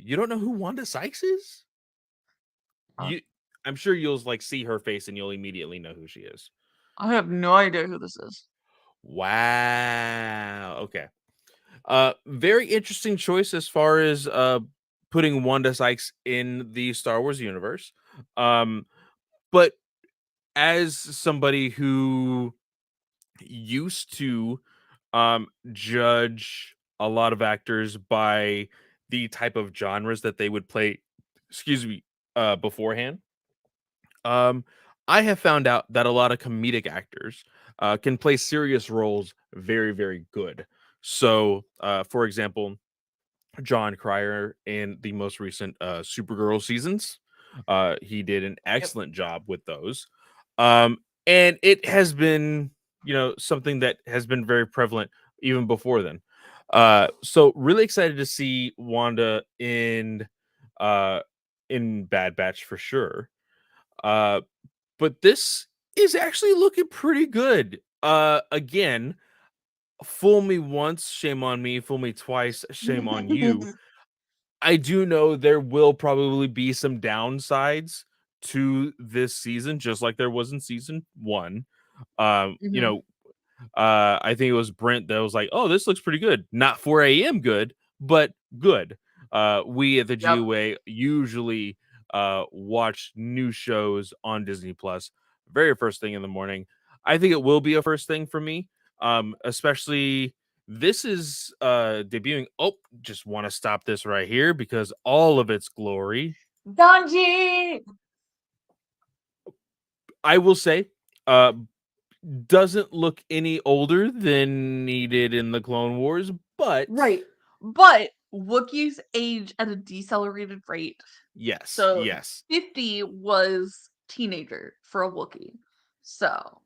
You don't know who Wanda Sykes is? Uh, You, I'm sure you'll like see her face and you'll immediately know who she is. I have no idea who this is. Wow. Okay. Very interesting choice as far as putting Wanda Sykes in the Star Wars universe. Um, but as somebody who used to judge a lot of actors by the type of genres that they would play, excuse me, beforehand, um, I have found out that a lot of comedic actors can play serious roles very, very good. So, for example, John Cryer in the most recent Supergirl seasons. He did an Yep. excellent job with those. And it has been, something that has been very prevalent even before then. So really excited to see Wanda uh in Bad Batch for sure. Uh but this is actually looking pretty good. Again, fool me once, shame on me, fool me twice, shame on you. I do know there will probably be some downsides to this season, just like there was in season 1. Um, you Mhm. know, I think it was Brent that was like, "Oh, this looks pretty good." Not 4 a.m. good, but good. We at the Yep. GUA usually watch new shows on Disney Plus very first thing in the morning. I think it will be a first thing for me, especially this is debuting. Oh, just want to stop this right here because all of its glory. Donji! I will say, uh, doesn't look any older than needed in the Clone Wars, but Right. But Wookiees age at a decelerated rate. yes, So yes. 50 was teenager for a Wookiee. So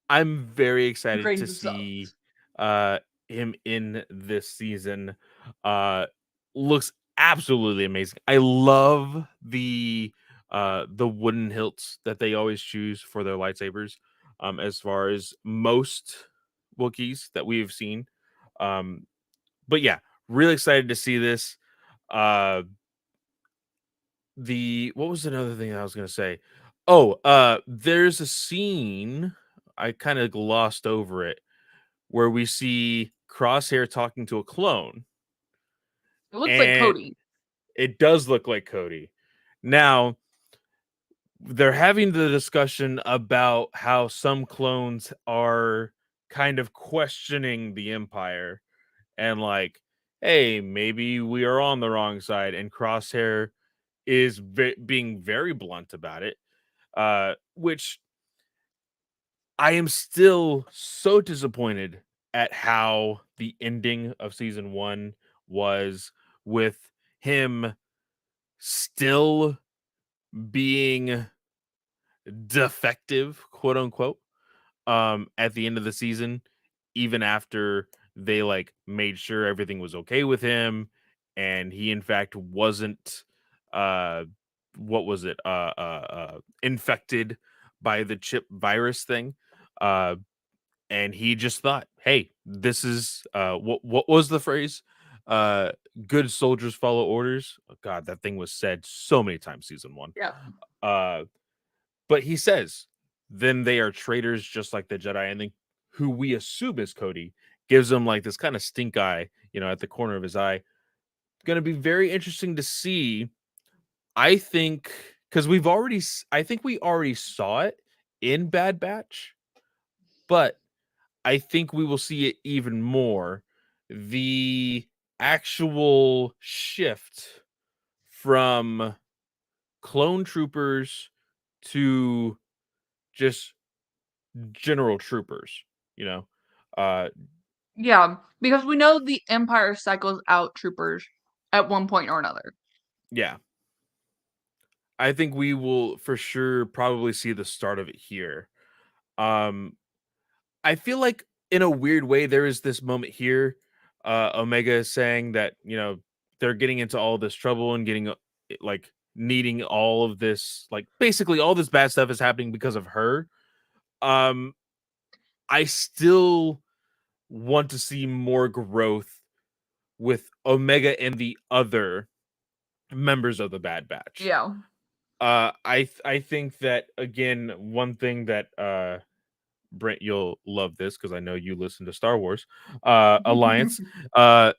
I'm very excited to grains of see salt. uh him in this season. Uh Looks absolutely amazing. I love the wooden hilts that they always choose for their lightsabers. As far as most Wookiees that we have seen. Um but yeah, really excited to see this. Uh the what was another thing I was gonna say? Oh, there's a scene I kind of glossed over it where we see Crosshair talking to a clone, It looks like and Cody. it does look like Cody. Now they're having the discussion about how some clones are kind of questioning the Empire and like, hey, maybe we are on the wrong side, and Crosshair is being very blunt about it, which I am still so disappointed at how the ending of season 1 was, with him still being defective, quote unquote, at the end of the season, even after they like made sure everything was okay with him and he in fact wasn't uh what was it infected by the chip virus thing. uh and he just thought, hey, this is what was the phrase, uh good soldiers follow orders. Oh, god, that thing was said so many times season one. Yeah. uh but he says, then they are traitors just like the Jedi. And then who we assume is Cody gives him like this kind of stink eye, at the corner of his eye. Going to be very interesting to see. I think because I think we already saw it in Bad Batch, but I think we will see it even more. The actual shift from clone troopers to just general troopers, you know. Uh Yeah, because we know the Empire cycles out troopers at one point or another. yeah. I think we will for sure probably see the start of it here. Um I feel like in a weird way there is this moment here. Omega is saying that, they're getting into all this trouble and getting like needing all of this, like basically all this bad stuff is happening because of her. Um I still want to see more growth with Omega and the other members of the Bad Batch. Yeah. I think that again, one thing that Brent, you'll love this because I know you listen to Star Wars Alliance. Uh,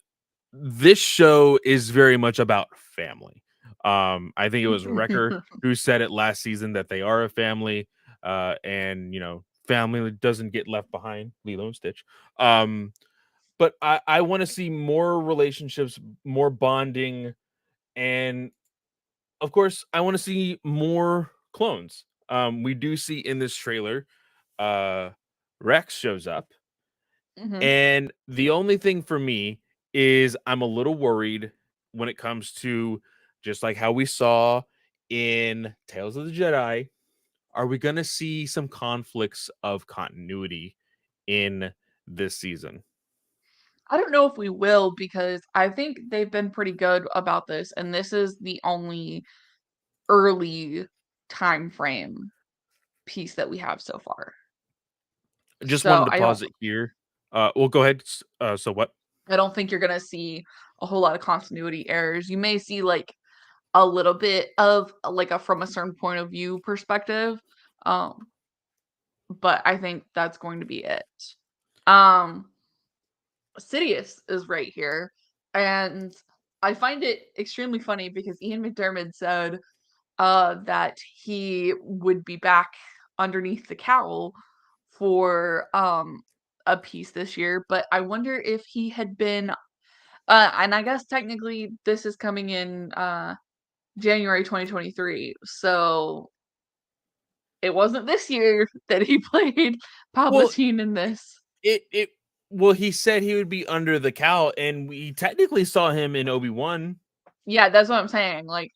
this show is very much about family. I think it was Wrecker who said it last season that they are a family, and family doesn't get left behind. Lilo and Stitch. But I want to see more relationships, more bonding, and of course, I want to see more clones. We do see in this trailer, uh, Rex shows up, Hmm. and the only thing for me is I'm a little worried when it comes to just like how we saw in Tales of the Jedi. Are we going to see some conflicts of continuity in this season? I don't know if we will because I think they've been pretty good about this, and this is the only early time frame piece that we have so far. Just So wanted to pause it here. Well, go ahead. So what? I don't think you're gonna see a whole lot of continuity errors. You may see like a little bit of like a from a certain point of view perspective. Um, but I think that's going to be it. Um, Sidious is right here, and I find it extremely funny because Ian McDermott said that he would be back underneath the cowl for a piece this year, but I wonder if he had been and I guess technically this is coming in January 2023. So it wasn't this year that he played Well, Palpatine in this. it well, he said he would be under the cowl, and we technically saw him in Obi-Wan. Yeah, that's what I'm saying. Like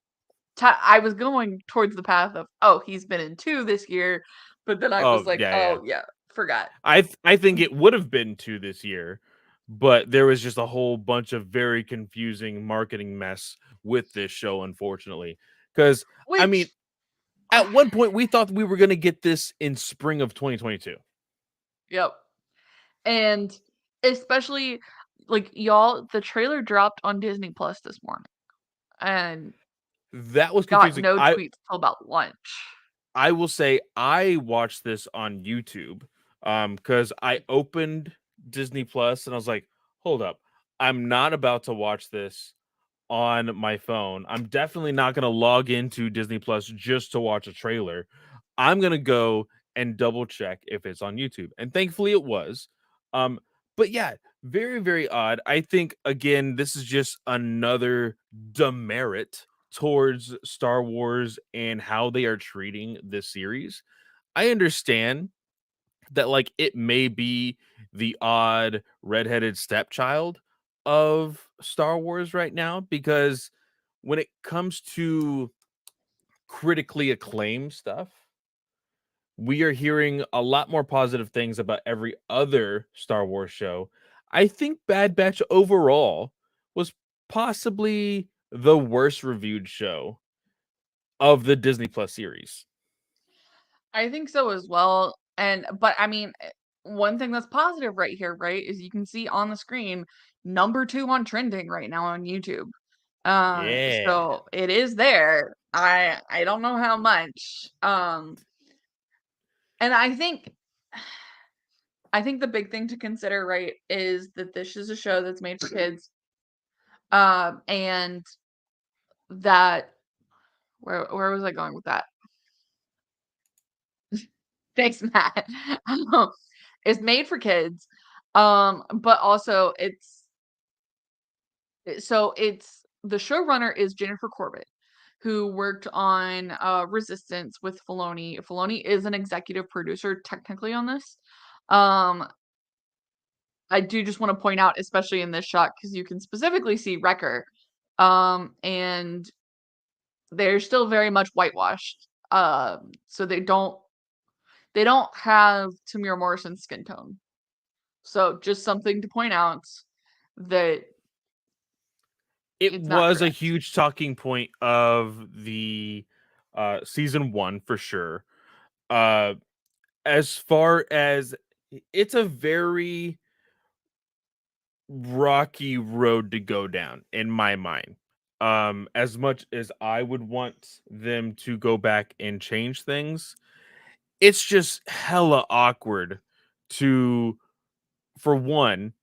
I was going towards the path of, oh, he's been in 2 this year, but then I was Oh, like, yeah, yeah. oh yeah, forgot. I think it would have been 2 this year, but there was just a whole bunch of very confusing marketing mess with this show, unfortunately. Because I mean, Which at one point, we thought we were gonna get this in spring of 2022. yep. And especially like y'all, the trailer dropped on Disney Plus this morning and That was got confusing. no I tweets till about lunch. I will say I watched this on YouTube, because I opened Disney Plus and I was like, "Hold up, I'm not about to watch this on my phone. I'm definitely not gonna log into Disney Plus just to watch a trailer. I'm gonna go and double check if it's on YouTube." And thankfully it was. Um, but yeah, very, very odd. I think again, this is just another demerit towards Star Wars and how they are treating this series. I understand that like it may be the odd redheaded stepchild of Star Wars right now, because when it comes to critically acclaimed stuff, we are hearing a lot more positive things about every other Star Wars show. I think Bad Batch overall was possibly the worst reviewed show of the Disney Plus series. I think so as well. But I mean, one thing that's positive right here, right, is you can see on the screen number 2 on trending right now on YouTube. Yeah. So it is there. I don't know how much. And I think the big thing to consider, right, is that this is a show that's made for kids. And that where was I going with that? Thanks, Matt. Um, it's made for kids. But also it's the showrunner is Jennifer Corbett, who worked on Resistance with Filoni. Filoni is an executive producer technically on this. Um, I do just want to point out, especially in this shot, because you can specifically see Wrecker. And they're still very much whitewashed. So they don't have Tamir Morrison's skin tone. So just something to point out that It it's not was a correct. huge talking point of the season 1 for sure. Uh as far as it's a very rocky road to go down in my mind. As much as I would want them to go back and change things, it's just hella awkward to, for one,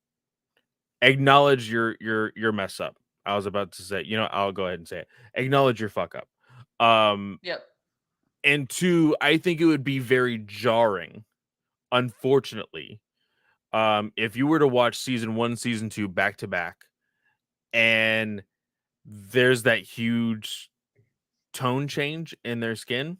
acknowledge your mess up. I was about to say, I'll go ahead and say it. Acknowledge your fuck up. Um, Yep. and two, I think it would be very jarring, unfortunately, if you were to watch season 1, season 2 back to back, and there's that huge tone change in their skin.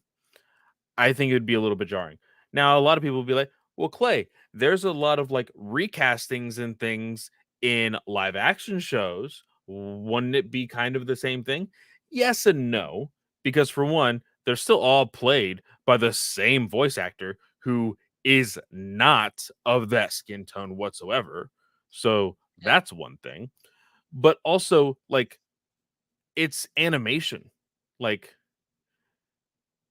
I think it would be a little bit jarring. Now, a lot of people will be like, well, Clay, there's a lot of like recastings and things in live action shows. Wouldn't it be kind of the same thing? Yes and no, because for one, they're still all played by the same voice actor who is not of that skin tone whatsoever. So Yep. that's one thing. But also, like, it's animation. Like,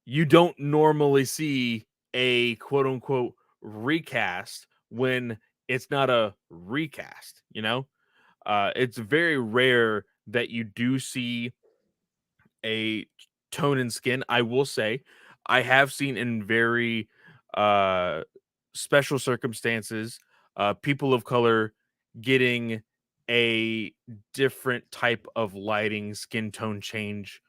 you don't normally see a quote unquote recast when it's not a recast, you know? It's very rare that you do see a tone and skin. I will say I have seen in very uh special circumstances people of color getting a different type of lighting skin tone change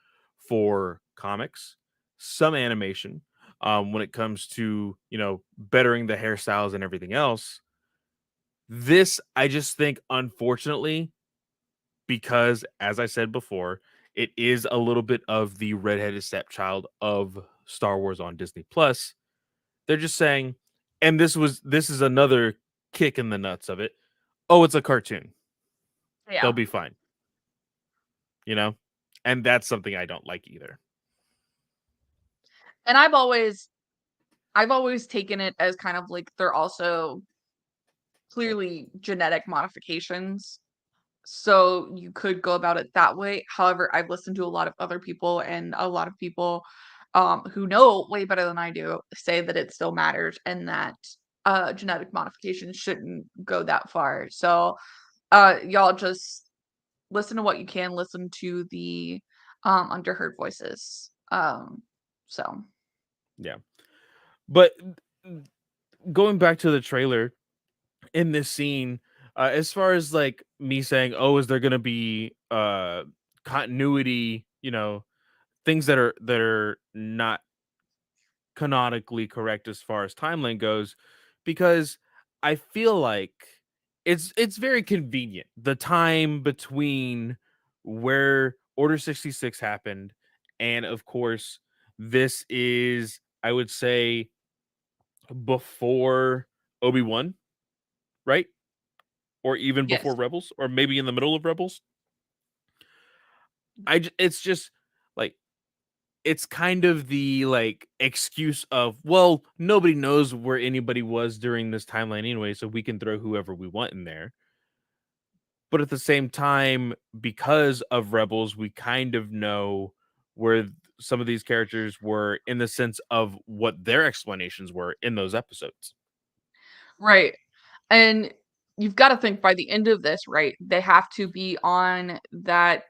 for comics, some animation, when it comes to, bettering the hairstyles and everything else. This, I just think, unfortunately, because as I said before, it is a little bit of the redheaded stepchild of Star Wars on Disney Plus. They're just saying, and this is another kick in the nuts of it. Oh, it's a cartoon. They'll Yeah. be fine, you know? And that's something I don't like either. And I've always taken it as kind of like they're also clearly genetic modifications. So you could go about it that way. However, I've listened to a lot of other people and a lot of people who know way better than I do say that it still matters and that genetic modification shouldn't go that far. So y'all just listen to what you can, listen to the underheard voices. So Yeah. But going back to the trailer, in this scene, as far as like me saying, oh, is there gonna be continuity, things that are not canonically correct as far as timeline goes, because I feel like it's very convenient. The time between where Order 66 happened and of course this is, I would say, before Obi-Wan, right? Or even before yes. Rebels, or maybe in the middle of Rebels. It's just like, it's kind of the like excuse of, well, nobody knows where anybody was during this timeline anyway, so we can throw whoever we want in there. but at the same time, because of Rebels, we kind of know where some of these characters were in the sense of what their explanations were in those episodes. Right. And you've got to think by the end of this, right? They have to be on that.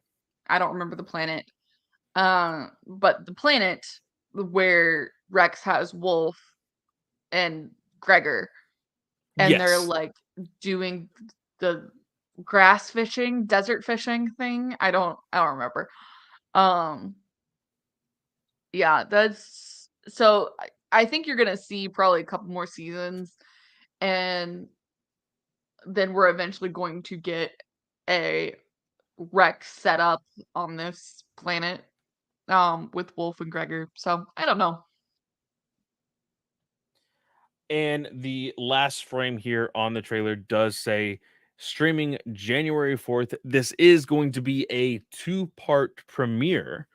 I don't remember the planet. But the planet where Rex has Wolf and Gregor, and they're Yes. like doing the grass fishing, desert fishing thing. I don't remember. Um, yeah, that's so I think you're gonna see probably a couple more seasons, and then we're eventually going to get a Rex set up on this planet, with Wolf and Gregor. So I don't know. And the last frame here on the trailer does say streaming January 4th. This is going to be a two-part premiere,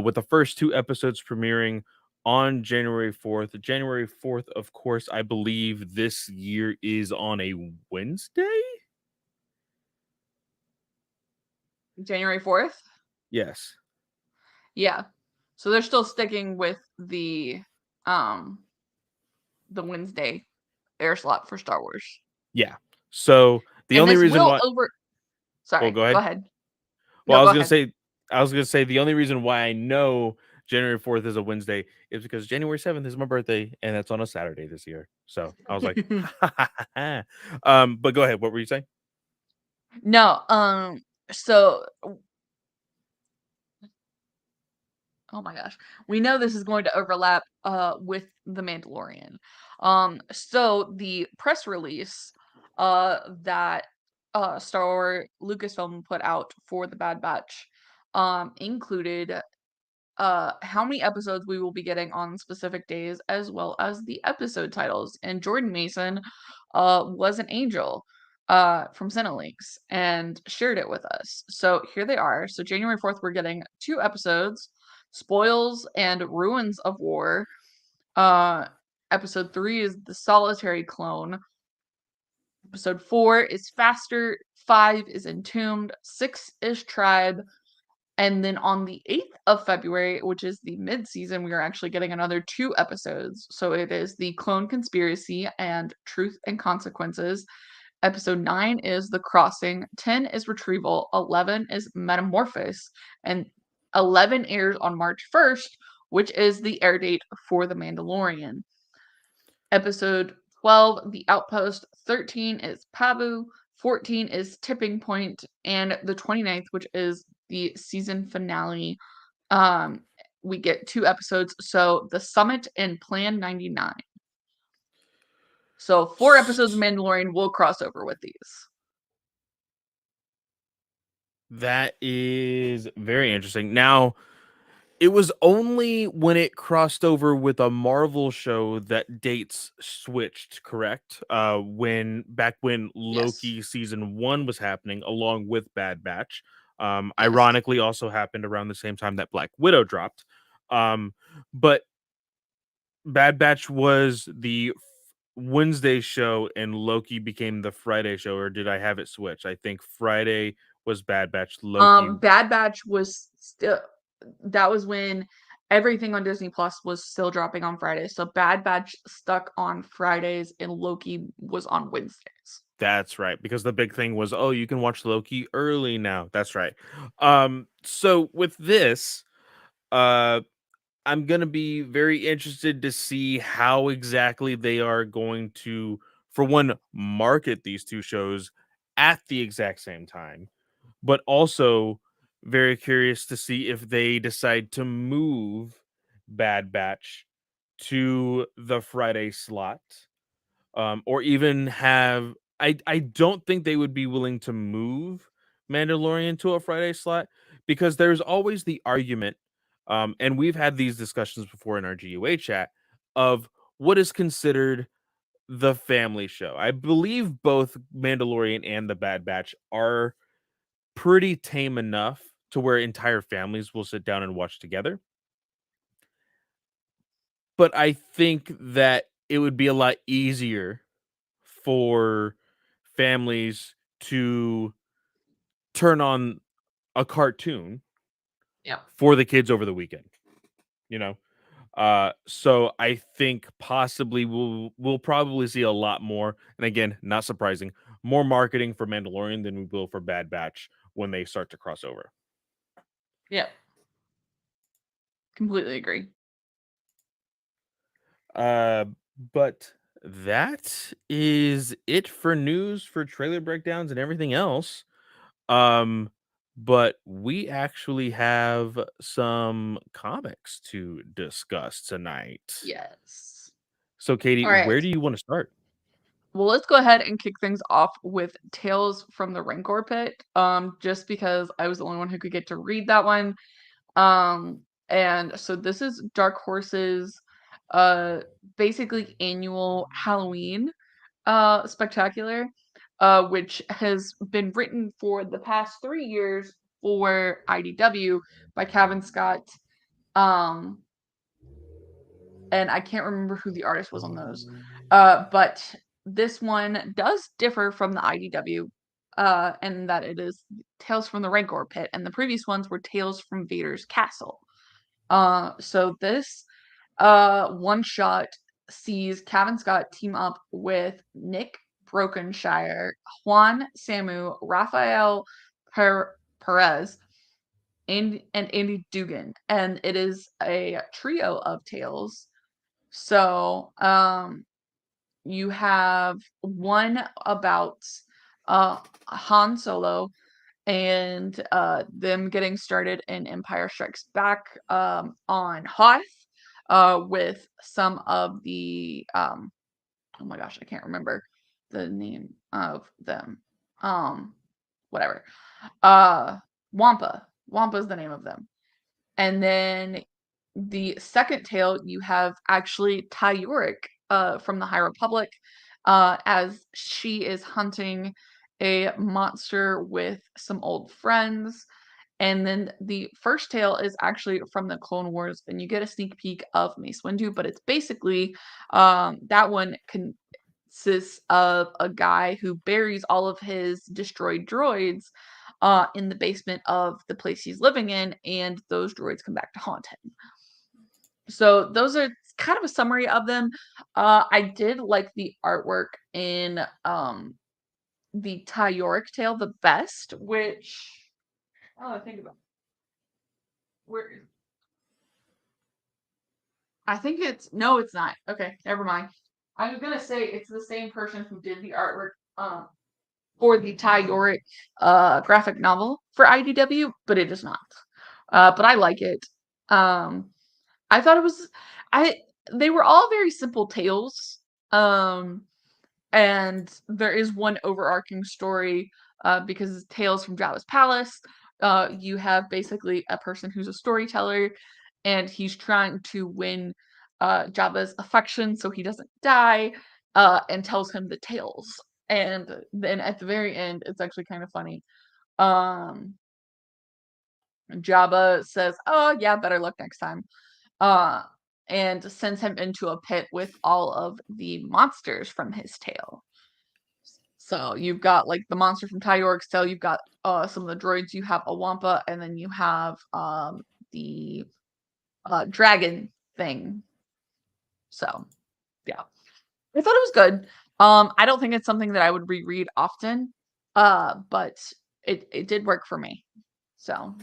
with the first two episodes premiering on January 4th. January 4th, of course, I believe this year is on a Wednesday. January 4th? Yes. Yeah. So they're still sticking with um the Wednesday air slot for Star Wars. Yeah. So the And only this reason will why, over well, sorry, go go ahead. ahead. Well, No, go ahead. I was gonna say the only reason why I know January 4th is a Wednesday is because January 7th is my birthday, and that's on a Saturday this year. So I was like, but go ahead. What were you saying? No, so oh my gosh. We know this is going to overlap with The Mandalorian. So the press release that Star Lucasfilm put out for the Bad Batch included how many episodes we will be getting on specific days, as well as the episode titles. And Jordan Mason was an angel from Cinelinx and shared it with us. So here they are. So January 4th, we're getting two episodes, Spoils and Ruins of War. Uh, episode 3 is The Solitary Clone. Episode 4 is Faster. 5 is Entombed. 6 is Tribe. And then on the 8th of February, which is the mid-season, we are actually getting another two episodes. So it is The Clone Conspiracy and Truth and Consequences. Episode 9 is The Crossing, 10 is Retrieval, 11 is Metamorphosis, and 11 airs on March 1st, which is the air date for The Mandalorian. Episode 12, The Outpost, 13 is Pabu, 14 is Tipping Point, and the 29th, which is the season finale, um, we get two episodes. So The Summit and Plan 99. So four episodes of Mandalorian will cross over with these. That is very interesting. Now, it was only when it crossed over with a Marvel show that dates switched, correct? When Yes. Loki season 1 was happening along with Bad Batch. Yes. Ironically also happened around the same time that Black Widow dropped. But Bad Batch was the Wednesday show and Loki became the Friday show, or did I have it switched? I think Friday was Bad Batch, Loki. Bad Batch was still that was when everything on Disney Plus was still dropping on Fridays. So Bad Batch stuck on Fridays and Loki was on Wednesdays. That's right, because the big thing was, oh, you can watch Loki early now. That's right. So with this, uh, I'm gonna be very interested to see how exactly they are going to, for one, market these two shows at the exact same time, but also very curious to see if they decide to move Bad Batch to the Friday slot, or even have. I don't think they would be willing to move Mandalorian to a Friday slot because there's always the argument, and we've had these discussions before in our GUA chat of what is considered the family show. I believe both Mandalorian and the Bad Batch are pretty tame enough to where entire families will sit down and watch together. But I think that it would be a lot easier for families to turn on a cartoon Yeah. for the kids over the weekend, you know? So I think possibly we'll probably see a lot more, and again, not surprising, more marketing for Mandalorian than we will for Bad Batch when they start to cross over. Yeah. Completely agree. Uh, but that is it for news, for trailer breakdowns, and everything else. Um, but we actually have some comics to discuss tonight. Yes. So, Katie, All right. where do you want to start? Well, let's go ahead and kick things off with Tales from the Rancor Pit. Just because I was the only one who could get to read that one. And so this is Dark Horse's uh basically annual Halloween spectacular, which has been written for the past 3 years for IDW by Kevin Scott. Um, and I can't remember who the artist was on those. But this one does differ from the IDW, in that it is Tales from the Rancor Pit, and the previous ones were Tales from Vader's Castle. So this one shot sees Kevin Scott team up with Nick Brokenshire, Juan Samu, Rafael Perez, and Andy Dugan, and it is a trio of tales. So, you have one about Han Solo and them getting started in Empire Strikes Back on Hoth with some of the oh my gosh, I can't remember the name of them. Um, whatever. Uh, Wampa. Wampa is the name of them. And then the second tale, you have actually Ty Yorick from the High Republic, as she is hunting a monster with some old friends. And then the first tale is actually from the Clone Wars, and you get a sneak peek of Mace Windu, but it's basically that one consists of a guy who buries all of his destroyed droids in the basement of the place he's living in, and those droids come back to haunt him. So those are kind of a summary of them. I did like the artwork in the Ty Yorick tale the best, which oh, I think about where I think it's no, it's not. Okay, never mind. I was gonna say it's the same person who did the artwork for the Ty Yorick graphic novel for IDW, but it is not. But I like it. Um, I thought it was I they were all very simple tales. Um, and there is one overarching story because it's Tales from Jabba's Palace. You have basically a person who's a storyteller, and he's trying to win Jabba's affection so he doesn't die, and tells him the tales. And then at the very end, it's actually kind of funny. Um, Jabba says, "Oh yeah, better luck next time," uh, and sends him into a pit with all of the monsters from his tale. So you've got like the monster from Ty York's tale, you've got some of the droids, you have a Wampa, and then you have the dragon thing. So yeah. I thought it was good. I don't think it's something that I would reread often. But it did work for me. So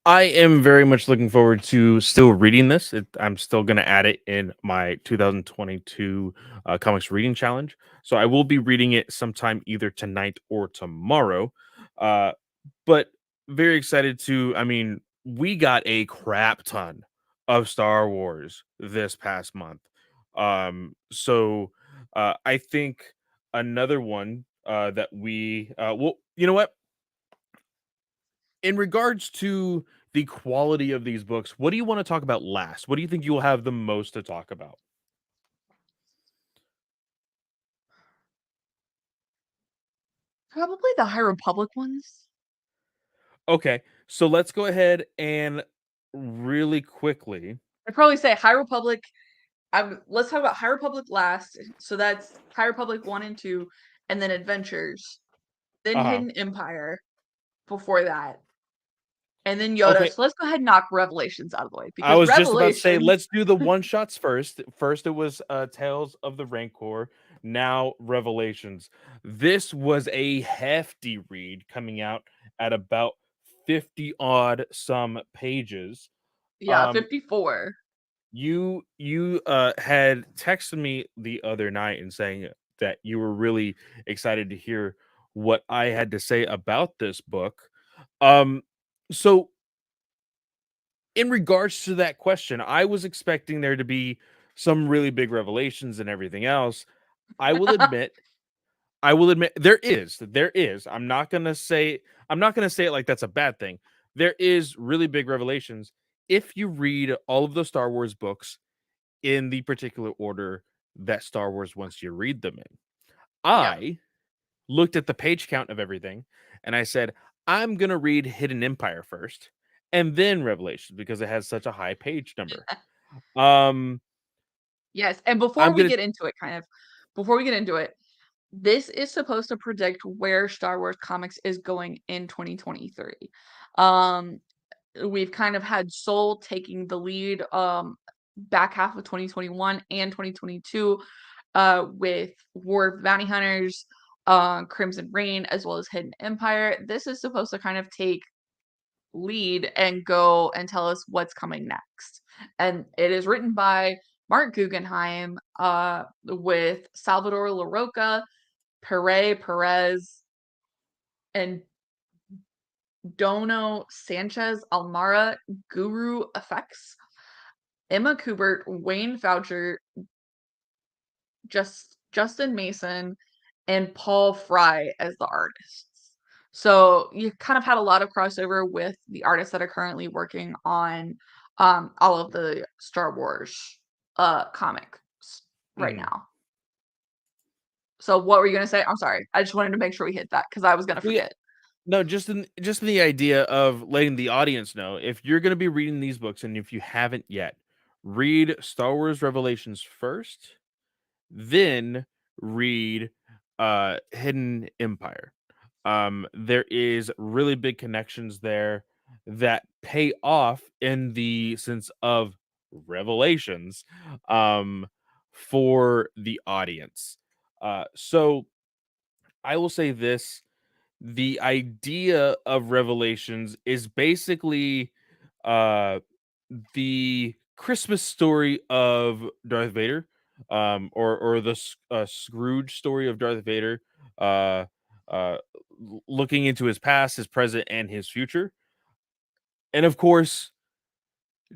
I am very much looking forward to still reading this. I'm still going to add it in my 2022 comics reading challenge. So I will be reading it sometime either tonight or tomorrow. Uh, but very excited to. I mean, we got a crap ton of Star Wars this past month. So I think another one that well, you know what? In regards to the quality of these books, what do you want to talk about last? What do you think you'll have the most to talk about? probably the High Republic ones. Okay, so let's go ahead and really quickly. I'd probably say High Republic. Let's talk about High Republic last. So that's High Republic 1 and 2, and then Adventures, then Uh huh. Hidden Empire. before that, and then Yoda. Okay, So let's go ahead and knock Revelations out of the way I because was just about to say, Revelations. let's do the one shots first. First, it was Tales of the Rancor. Now, Revelations. This was a hefty read coming out at about 50 odd some pages. Yeah, Um, 54. you had texted me the other night and saying that you were really excited to hear what I had to say about this book. Um, so in regards to that question, I was expecting there to be some really big revelations and everything else. I will admit, there is. I'm not gonna say it like that's a bad thing. There is really big revelations if you read all of the Star Wars books in the particular order that Star Wars wants you to read them in. Yep. I looked at the page count of everything and I said, I'm gonna read Hidden Empire first and then Revelations because it has such a high page number. Um, Yes, and before I'm we gonna get into it, before we get into it, this is supposed to predict where Star Wars comics is going in 2023. Um, we've kind of had Soul taking the lead, back half of 2021 and 2022, with War of the Bounty Hunters, Crimson Reign, as well as Hidden Empire. This is supposed to kind of take lead and go and tell us what's coming next. And it is written by Mark Guggenheim, with Salvador LaRocca, Pere Perez, and Dono Sanchez Almara, Guru Effects, Emma Kubert, Wayne Foucher, Justin Mason, and Paul Fry as the artists. So you kind of had a lot of crossover with the artists that are currently working on all of the Star Wars comics right mhm. now. So what were you gonna say? I'm sorry. I just wanted to make sure we hit that because I was gonna Well, yeah, forget. no, just in the idea of letting the audience know if you're gonna be reading these books and if you haven't yet, read Star Wars Revelations first, then read Hidden Empire. There is really big connections there that pay off in the sense of revelations um, for the audience. So I will say this: the idea of revelations is basically uh, the Christmas story of Darth Vader, or the Scrooge story of Darth Vader, uh, uh, looking into his past, his present, and his future. And of course,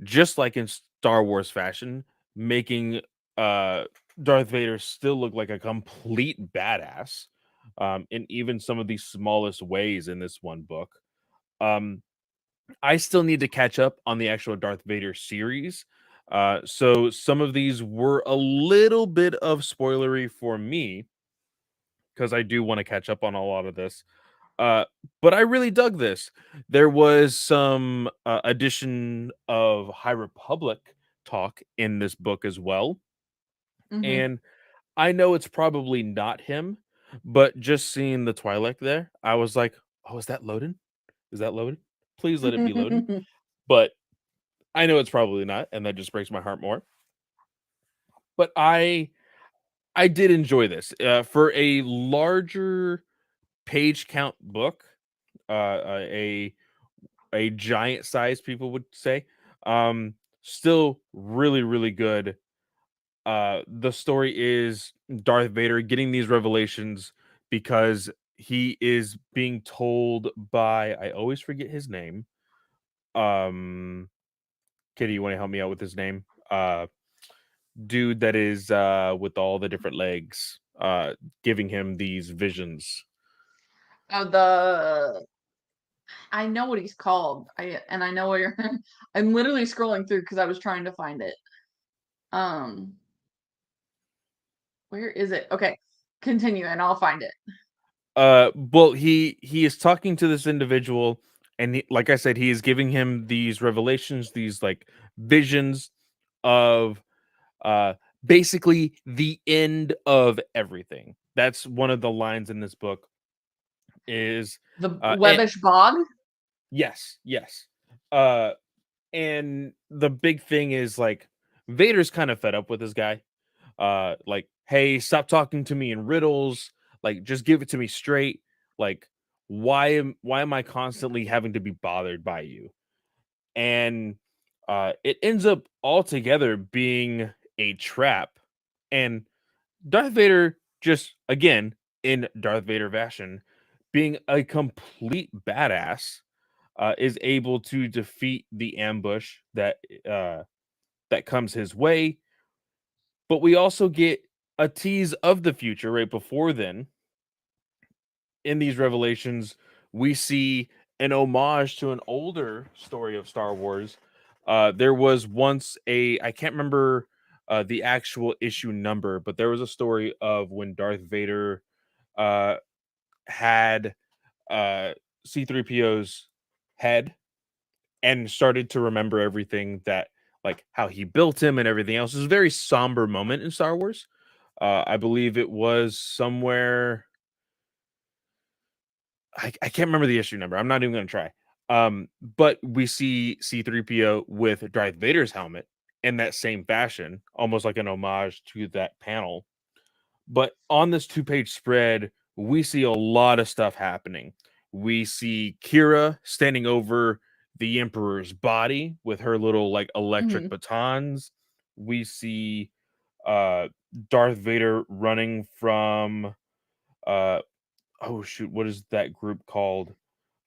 just like in Star Wars fashion, making uh, Darth Vader still look like a complete badass, in even some of the smallest ways in this one book. Um, I still need to catch up on the actual Darth Vader series. So some of these were a little bit of spoilery for me because I do want to catch up on a lot of this. Uh, but I really dug this. There was some addition of High Republic talk in this book as well. Hmm. And I know it's probably not him, but just seeing the Twi'lek there, I was like, oh, is that Loden? Is that Loden? Please let it be Loden. But I know it's probably not, and that just breaks my heart more. But I did enjoy this for a larger page count book, a giant size, people would say. Still really good. The story is Darth Vader getting these revelations because he is being told by, I always forget his name. Um, Kitty, you want to help me out with his name? Dude that is with all the different legs, giving him these visions. The I know what he's called. I know where you're. I'm literally scrolling through because I was trying to find it. Um, where is it? Okay, continue and I'll find it. Well, he is talking to this individual, and like I said, he is giving him these revelations, these like visions of uh basically the end of everything. That's one of the lines in this book. is The and webbish bog? yes, yes. Uh and the big thing is like Vader's kind of fed up with this guy. Like, hey, stop talking to me in riddles, like just give it to me straight. Like, why am I constantly having to be bothered by you? And it ends up altogether being a trap. And Darth Vader, just again in Darth Vader fashion, being a complete badass, is able to defeat the ambush uh, that comes his way. But we also get a tease of the future right before then. In these revelations, we see an homage to an older story of Star Wars. There was once I can't remember the actual issue number, but there was a story of when Darth Vader uh, had C3PO's head and started to remember everything that, like, how he built him and everything else. It was a very somber moment in Star Wars. I believe it was somewhere. I can't remember the issue number. I'm not even going to try. But we see C3PO with Darth Vader's helmet in that same fashion, almost like an homage to that panel. But on this two-page spread, we see a lot of stuff happening. We see Kira standing over the Emperor's body with her little like electric Mhm. batons. We see uh Darth Vader running from uh oh shoot, what is that group called?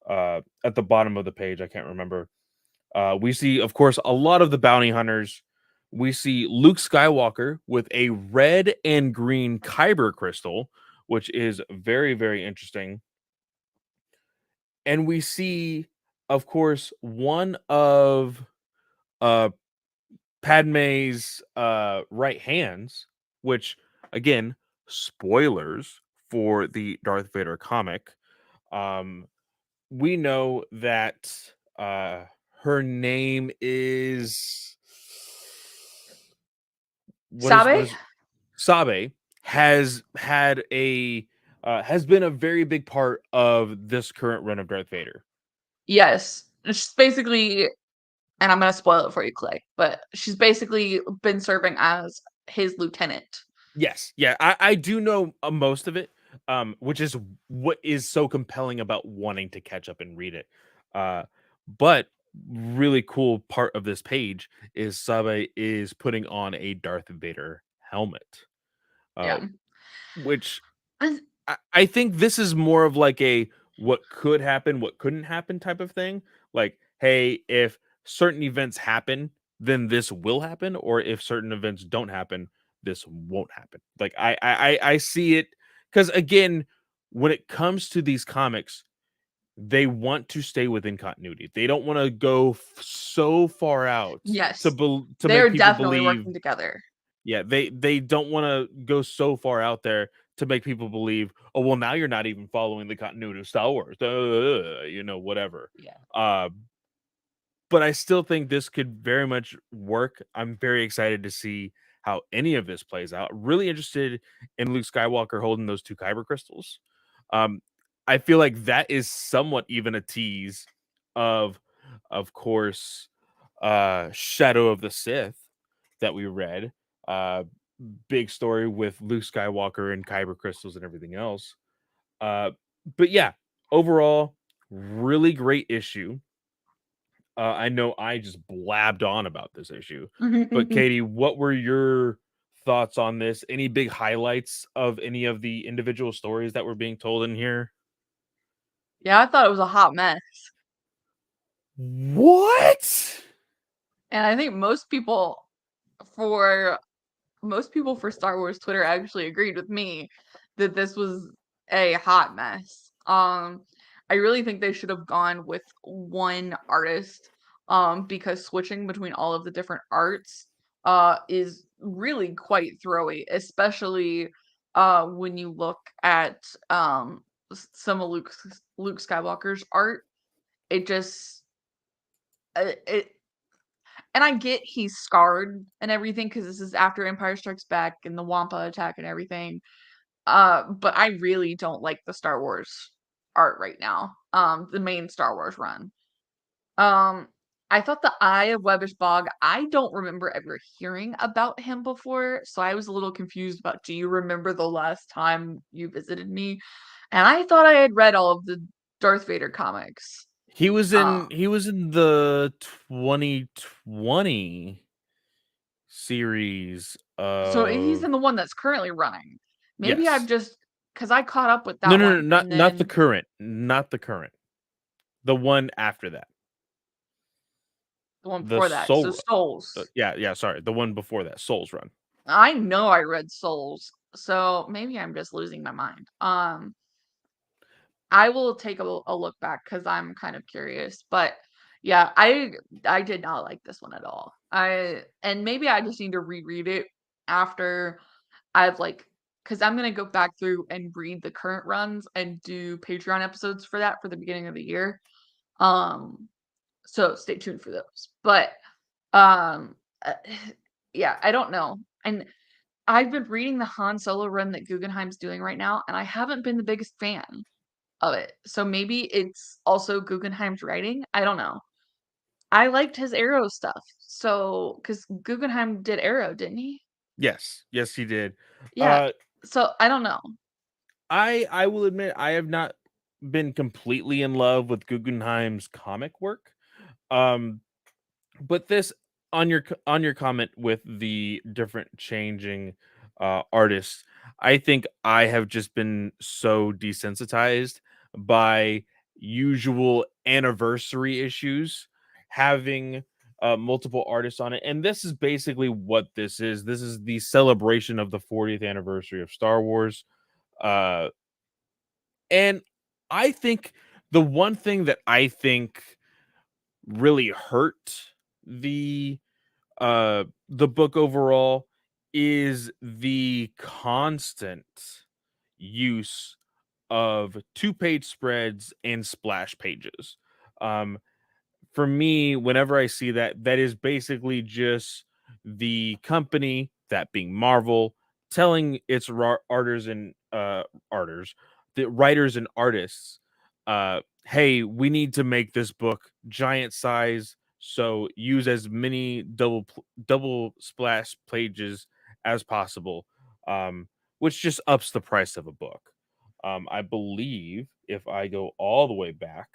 At the bottom of the page, I can't remember. We see, of course, a lot of the bounty hunters. We see Luke Skywalker with a red and green kyber crystal, which is very, very interesting. And we see, of course, one of uh, Padme's right hands, which, again, spoilers for the Darth Vader comic. Um, we know that uh, her name is what Sabe? is Sabe has been a very big part of this current run of Darth Vader. Yes. She's basically, and I'm gonna spoil it for you, Clay, but she's basically been serving as his lieutenant. Yes, yeah, I do know most of it, which is what is so compelling about wanting to catch up and read it. But really cool part of this page is Sabe is putting on a Darth Vader helmet, uh, Yeah. which And I think this is more of like a what could happen, what couldn't happen type of thing. Like, hey, if certain events happen, then this will happen, or if certain events don't happen, this won't happen. Like I see it because again, when it comes to these comics, they want to stay within continuity. They don't want to go so far out yes, to make they're people definitely believe. working together. Yeah, they don't wanna go so far out there to make people believe, "Oh, well, now you're not even following the continuity of Star Wars, whatever." Yeah. Uh, but I still think this could very much work. I'm very excited to see how any of this plays out. Really interested in Luke Skywalker holding those 2 kyber crystals. Um, I feel like that is somewhat even a tease of of course, Shadow of the Sith that we read. Uh, Big story with Luke Skywalker and kyber crystals and everything else. Uh, but yeah, overall, really great issue. I know I just blabbed on about this issue, but Katie, what were your thoughts on this? Any big highlights of any of the individual stories that were being told in here? Yeah, I thought it was a hot mess, What? and I think for most people for Star Wars Twitter actually agreed with me that this was a hot mess. I really think they should have gone with one artist, because switching between all of the different arts is really quite throwy, especially when you look at some of Luke Skywalker's art. It just it and I get he's scarred and everything because this is after Empire Strikes Back and the Wampa attack and everything. But I really don't like the Star Wars. art right now. The main Star Wars run. Um, I thought the Eye of Webbish Bog, I don't remember ever hearing about him before, so I was a little confused about, do you remember the last time you visited me? And I thought I had read all of the Darth Vader comics. He was Um, in the 2020 series so he's of in the one that's currently running. Maybe I've yes. just because I caught up with No, that no, no, one and not the then current, not the current. The one after that. the one The before that. So Soul Souls. yeah, yeah, sorry. The one before that, Soul's Run. I know I read Souls, so maybe I'm just losing my mind. I will take a look back because I'm kind of curious. But yeah, I did not like this one at all. And maybe I just need to reread it after I've like because I'm gonna go back through and read the current runs and do Patreon episodes for that for the beginning of the year. Um, so stay tuned for those. But um, uh, yeah, I don't know. And I've been reading the Han Solo run that Guggenheim's doing right now, and I haven't been the biggest fan of it. So maybe it's also Guggenheim's writing. I don't know. I liked his Arrow stuff. So, because Guggenheim did Arrow, didn't he? Yes, yes, he did. Yeah. Uh, So I don't know. I will admit I have not been completely in love with Guggenheim's comic work. Um, but this on your comment with the different changing artists, I think I have just been so desensitized by usual anniversary issues having multiple artists on it, and this is basically what this is the celebration of the 40th anniversary of Star Wars. uh and I think the one thing that I think really hurt the the book overall is the constant use of two-page spreads and splash pages. Um, for me, whenever I see that, that is basically just the company, that being Marvel, telling its arters and arters, the writers and artists, hey, we need to make this book giant size, so use as many double splash pages as possible, which just ups the price of a book. I believe if I go all the way back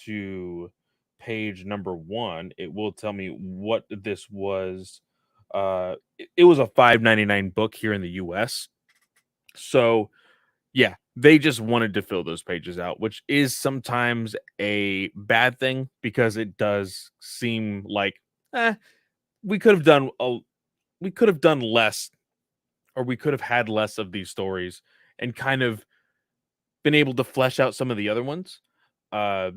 to page number 1, it will tell me what this was. It was a 5.99 book here in the US. So, yeah, they just wanted to fill those pages out, which is sometimes a bad thing because it does seem like we could have done we could have done less, or we could have had less of these stories and kind of been able to flesh out some of the other ones. Uh,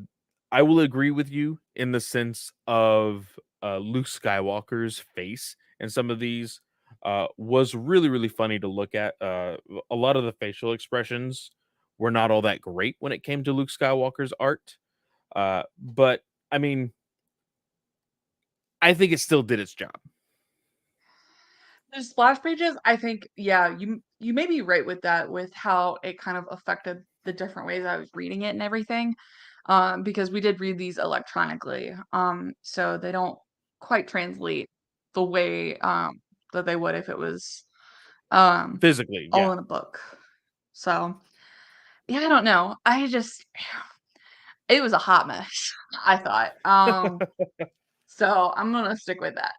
I will agree with you in the sense of Luke Skywalker's face and some of these was really, really funny to look at. A lot of the facial expressions were not all that great when it came to Luke Skywalker's art. But I mean, I think it still did its job. The splash pages, I think, yeah, you may be right with that, with how it kind of affected the different ways I was reading it and everything. Because we did read these electronically. So they don't quite translate the way that they would if it was um Physically, all yeah. in a book. So yeah, I don't know. I just it was a hot mess, I thought. So I'm gonna stick with that.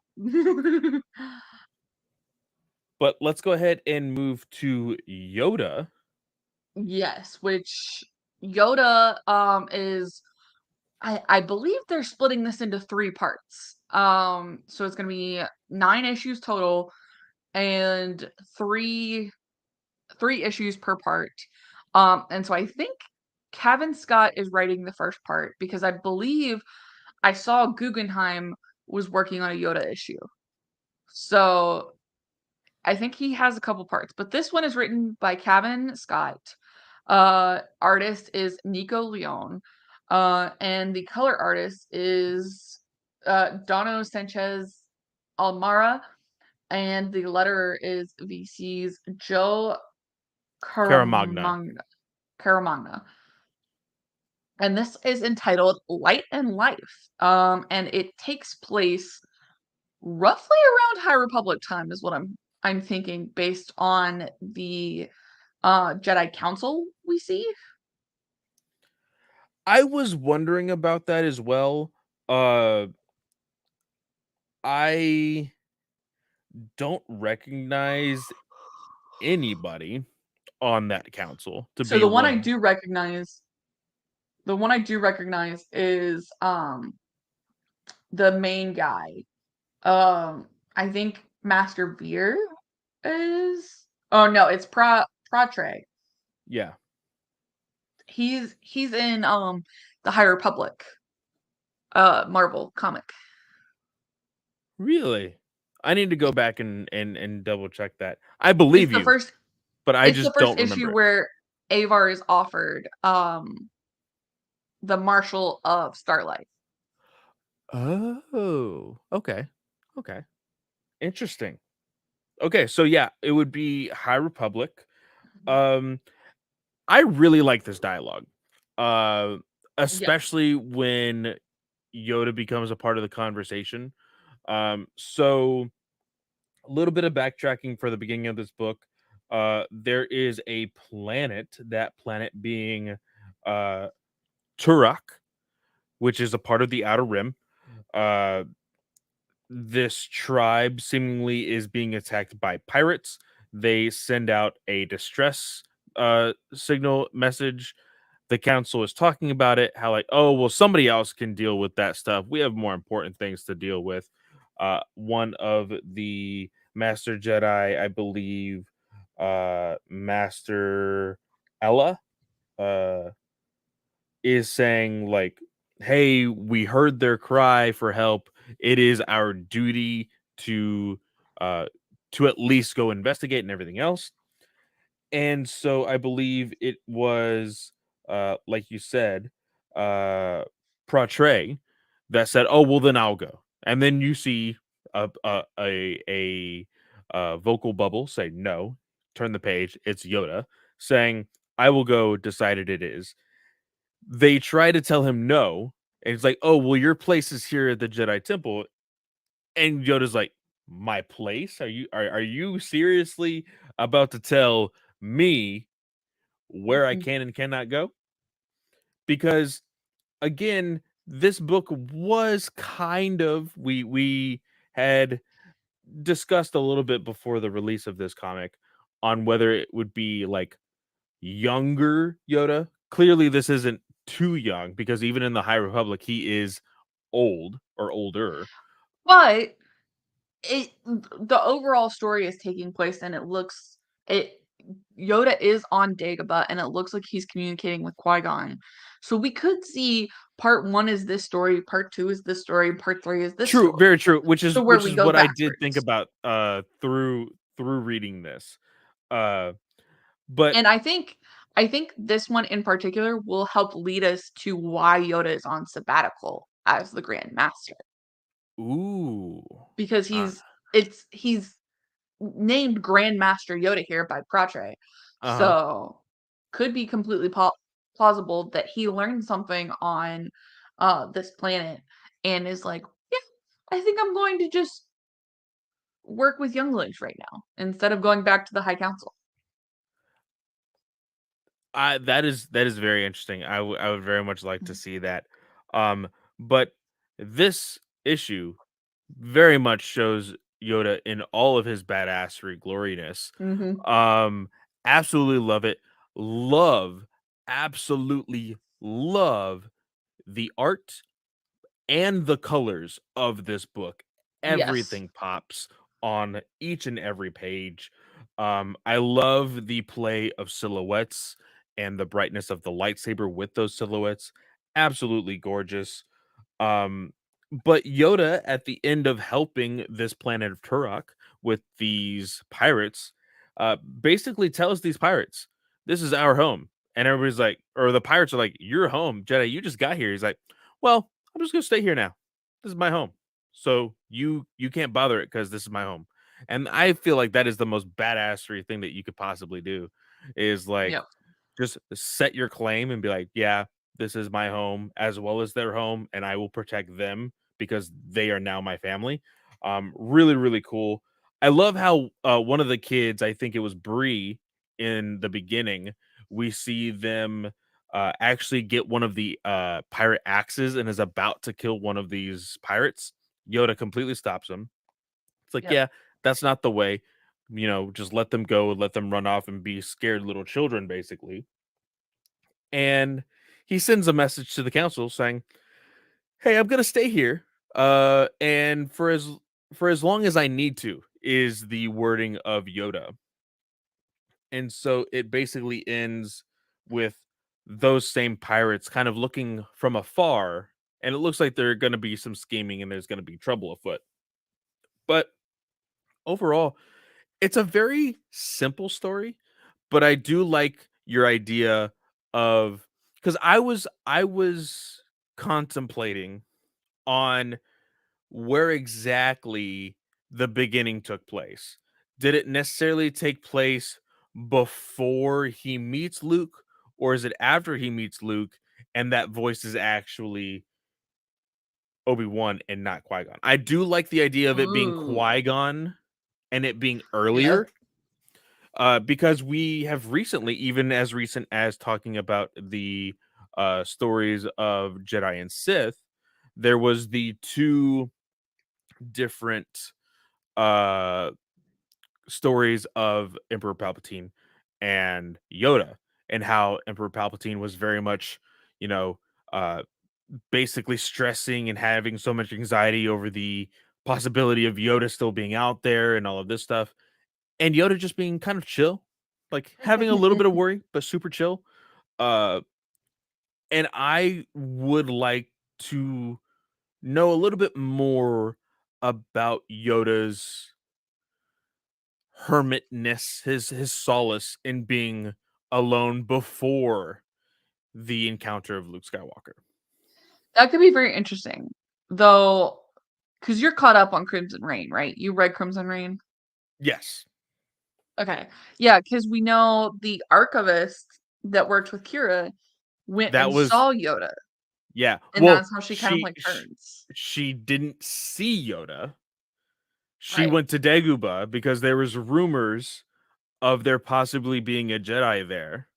But let's go ahead and move to Yoda. Yes, which Yoda is I believe they're splitting this into 3 parts. So it's gonna be 9 issues total and 3 issues per part. And so I think Kevin Scott is writing the first part because I believe I saw Guggenheim was working on a Yoda issue. So I think he has a couple parts, but this one is written by Kevin Scott. Artist is Nico Leone. And the color artist is Dono Sanchez Almara. And the letterer is VC's Joe Caramagna. Caramagna. Caramagna. and this is entitled Light and Life. And it takes place roughly around High Republic time is what I'm thinking based on the Jedi Council we see. I was wondering about that as well. Uh, I don't recognize anybody on that council, to So be the one I do recognize is the main guy. I think Master Beer is. Oh no, it's Pratre. Yeah. He's in the High Republic Marvel comic. Really? I need to go back and double check that. I It's believe the you, first but I it's the just first don't issue remember it. where Avar is offered the Marshal of Starlight. Oh, okay. Okay. Interesting. Okay, so yeah, it would be High Republic. Mhm. Um, I really like this dialogue. Uh, Yes. especially when Yoda becomes a part of the conversation. So a little bit of backtracking for the beginning of this book. There is a planet, that planet being uh Turok, which is a part of the Outer Rim. Uh, this tribe seemingly is being attacked by pirates. They send out a distress signal message. The council is talking about it, how like, oh well, somebody else can deal with that stuff. We have more important things to deal with. One of the Master Jedi, I believe, Master Ella, uh, is saying like, "Hey, we heard their cry for help. It is our duty to uh to at least go investigate and everything else." And so I believe it was like you said, uh Pratre that said, "Oh, well then I'll go." And then you see a vocal bubble say no, turn the page, it's Yoda saying, "I will go, decided it is." They try to tell him no, and he's like, "Oh, well, your place is here at the Jedi Temple." And Yoda's like, "My place? Are you seriously about to tell me where I Mhm. can and cannot go?" Because again, this book was kind of we had discussed a little bit before the release of this comic on whether it would be like younger Yoda. Clearly, this isn't too young because even in the High Republic, he is old or older. But the overall story is taking place and it Yoda is on Dagobah and it looks like he's communicating with Qui-Gon. So we could see part 1 is this story, part 2 is this story, part 3 is this True, story. very true. Which So is where which we is go what I did think backwards. about through reading this. Uh, but And I think this one in particular will help lead us to why Yoda is on sabbatical as the Grand Master ooh, because uh, he's named Grandmaster Yoda here by Pratre. uh-huh. So could be completely plausible that he learned something on this planet and is like, yeah, I think I'm going to just work with younglings right now instead of going back to the High Council. I that is very interesting. I would very much like to Mhm. see that. But this issue very much shows Yoda in all of his badassery gloriness. Mhm. Um, absolutely love it. Love, absolutely love the art and the colors of this book. Yes. Everything pops on each and every page. I love the play of silhouettes and the brightness of the lightsaber with those silhouettes. Absolutely gorgeous. Um, but Yoda, at the end of helping this planet of Turok with these pirates, basically tells these pirates, "This is our home." And everybody's like, or the pirates are like, "Your home, Jedi. You just got here." He's like, "Well, I'm just gonna stay here now. This is my home. So you can't bother it because this is my home." And I feel like that is the most badassery thing that you could possibly do, is like Yep. just set your claim and be like, "Yeah, this is my home as well as their home, and I will protect them because they are now my family. Really, really cool. I love how one of the kids, I think it was Bree in the beginning, we see them actually get one of the pirate axes and is about to kill one of these pirates. Yoda completely stops him. It's like, Yep. yeah, that's not the way. Just let them go, let them run off and be scared little children, basically. And he sends a message to the council saying, "Hey, I'm gonna stay here, and for as long as I need to," is the wording of Yoda. And so it basically ends with those same pirates kind of looking from afar, and it looks like there are gonna be some scheming and there's gonna be trouble afoot. But overall, it's a very simple story, but I do like your idea of because I was contemplating on where exactly the beginning took place. Did it necessarily take place before he meets Luke, or is it after he meets Luke and that voice is actually Obi-Wan and not Qui-Gon? I do like the idea of it being Ooh. Qui-Gon and it being Yeah. earlier, because we have recently, even as recent as talking about the stories of Jedi and Sith, there was the two different uh stories of Emperor Palpatine and Yoda, and how Emperor Palpatine was very much, you know, uh basically stressing and having so much anxiety over the possibility of Yoda still being out there and all of this stuff, and Yoda just being kind of chill, like having a little bit of worry, but super chill. Uh, and I would like to know a little bit more about Yoda's hermitness, his solace in being alone before the encounter of Luke Skywalker. That could be very interesting, though, because you're caught up on Crimson Reign, right? You read Crimson Reign? Yes, Okay. Yeah, because we know the archivist that worked with Kira went that and was saw Yoda, yeah. and Well, that's how she kind of she like she, turns. she didn't see Yoda. She Right. went to Dagobah because there was rumors of there possibly being a Jedi there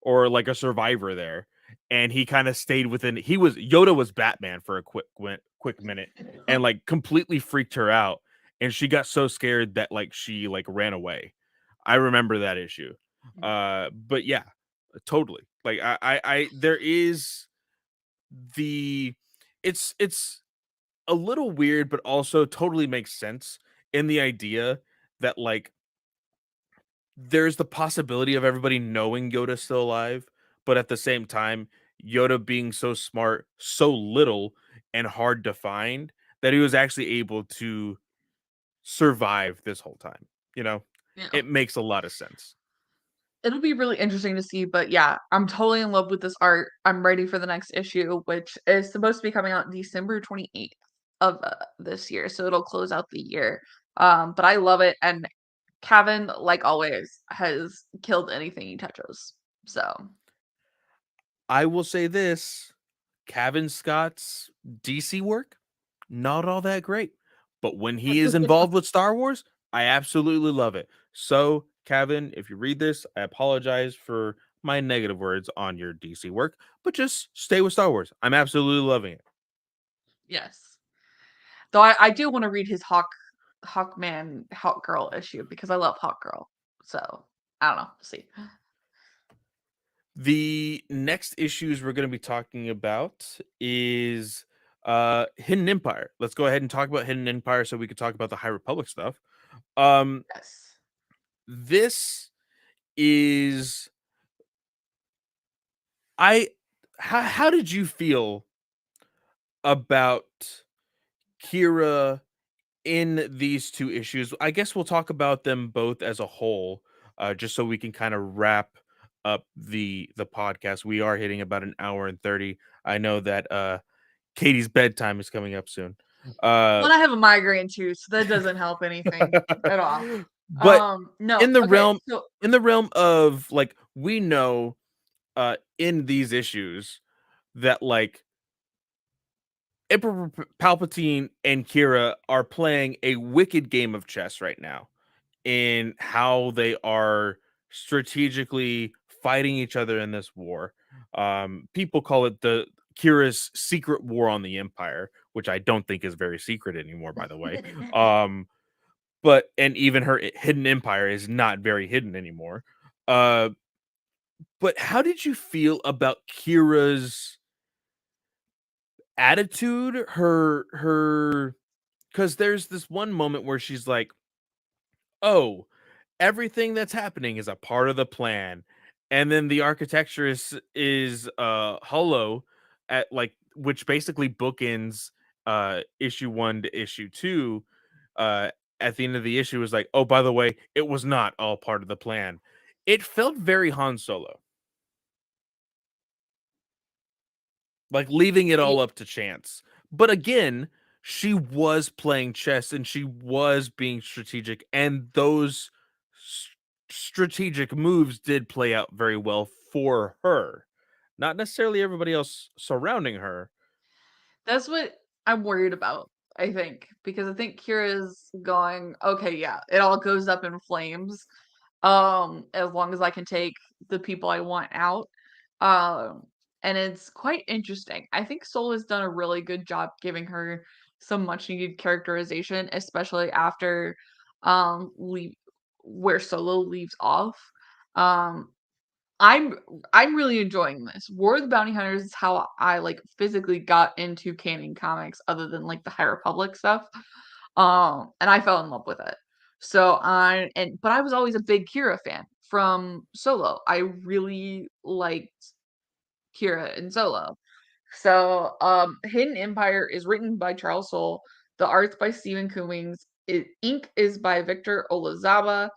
or like a survivor there, and he kind of stayed within. Yoda was Batman for a quick minute, and like completely freaked her out, and she got so scared that like she like ran away. I remember that issue. But yeah, totally. Like there is the it's a little weird, but also totally makes sense in the idea that like there's the possibility of everybody knowing Yoda's still alive, but at the same time, Yoda being so smart, so little, and hard to find that he was actually able to survive this whole time. You know, Yeah. it makes a lot of sense. It'll be really interesting to see, but yeah, I'm totally in love with this art. I'm ready for the next issue, which is supposed to be coming out December 28th of this year, so it'll close out the year. But I love it, and Kevin, like always, has killed anything he touches. So I will say this: Cavan Scott's DC work, not all that great. But when he is involved with Star Wars, I absolutely love it. So, Cavan, if you read this, I apologize for my negative words on your DC work, but just stay with Star Wars. I'm absolutely loving it. yes, though I do want to read his Hawkman Hawk Girl issue because I love Hawk Girl. So I don't know. We'll see. The next issues we're going to be talking about is Hidden Empire. Let's go ahead and talk about Hidden Empire so we could talk about the High Republic stuff. Um Yes. this is I how did you feel about Kira in these two issues? I guess we'll talk about them both as a whole, just so we can kind of wrap up the podcast. We are hitting about an hour and 30. I know that Katie's bedtime is coming up soon. Uh Well, I have a migraine too, so that doesn't help anything at all. but No. in the Okay, realm so in the realm of like we know in these issues that like Emperor Palpatine and Kira are playing a wicked game of chess right now in how they are strategically fighting each other in this war. People call it the Kira's secret war on the Empire, which I don't think is very secret anymore, by the way. But and even her hidden empire is not very hidden anymore. Uh, but how did you feel about Kira's attitude? Her because there's this one moment where she's like, "Oh, everything that's happening is a part of the plan," and then the architecture is hollow at like which basically bookends issue 1 to issue 2. Uh, at the end of the issue is like, "Oh, by the way, it was not all part of the plan." It felt very Han Solo, like leaving it all Ye up to chance. But again, she was playing chess and she was being strategic, and those s- strategic moves did play out very well for her. Not necessarily everybody else surrounding her. That's what I'm worried about, I think, because I think Kira's going, "Okay, yeah, it all goes up in flames, as long as I can take the people I want out." Um, and it's quite interesting. I think Soul has done a really good job giving her some much needed characterization, especially after, leave where Solo leaves off. Um, I'm I'm really enjoying this. War of the Bounty Hunters is how I, like, physically got into canon comics other than, like, the High Republic stuff, and I fell in love with it. But I was always a big Kira fan from Solo. I really liked Kira in Solo. Hidden Empire is written by Charles Soule. The art's by Stephen Cummings. Ink is by Victor Olazawa,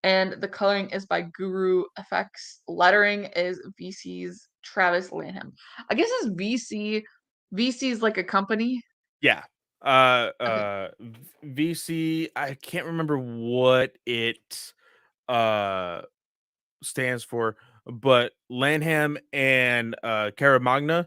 and the coloring is by Guru Effects. Lettering is VC's Travis Lanham. I guess it's VC. VC is like a company. Yeah. Okay, VC, I can't remember what it uh stands for, but Lanham and Caramagna,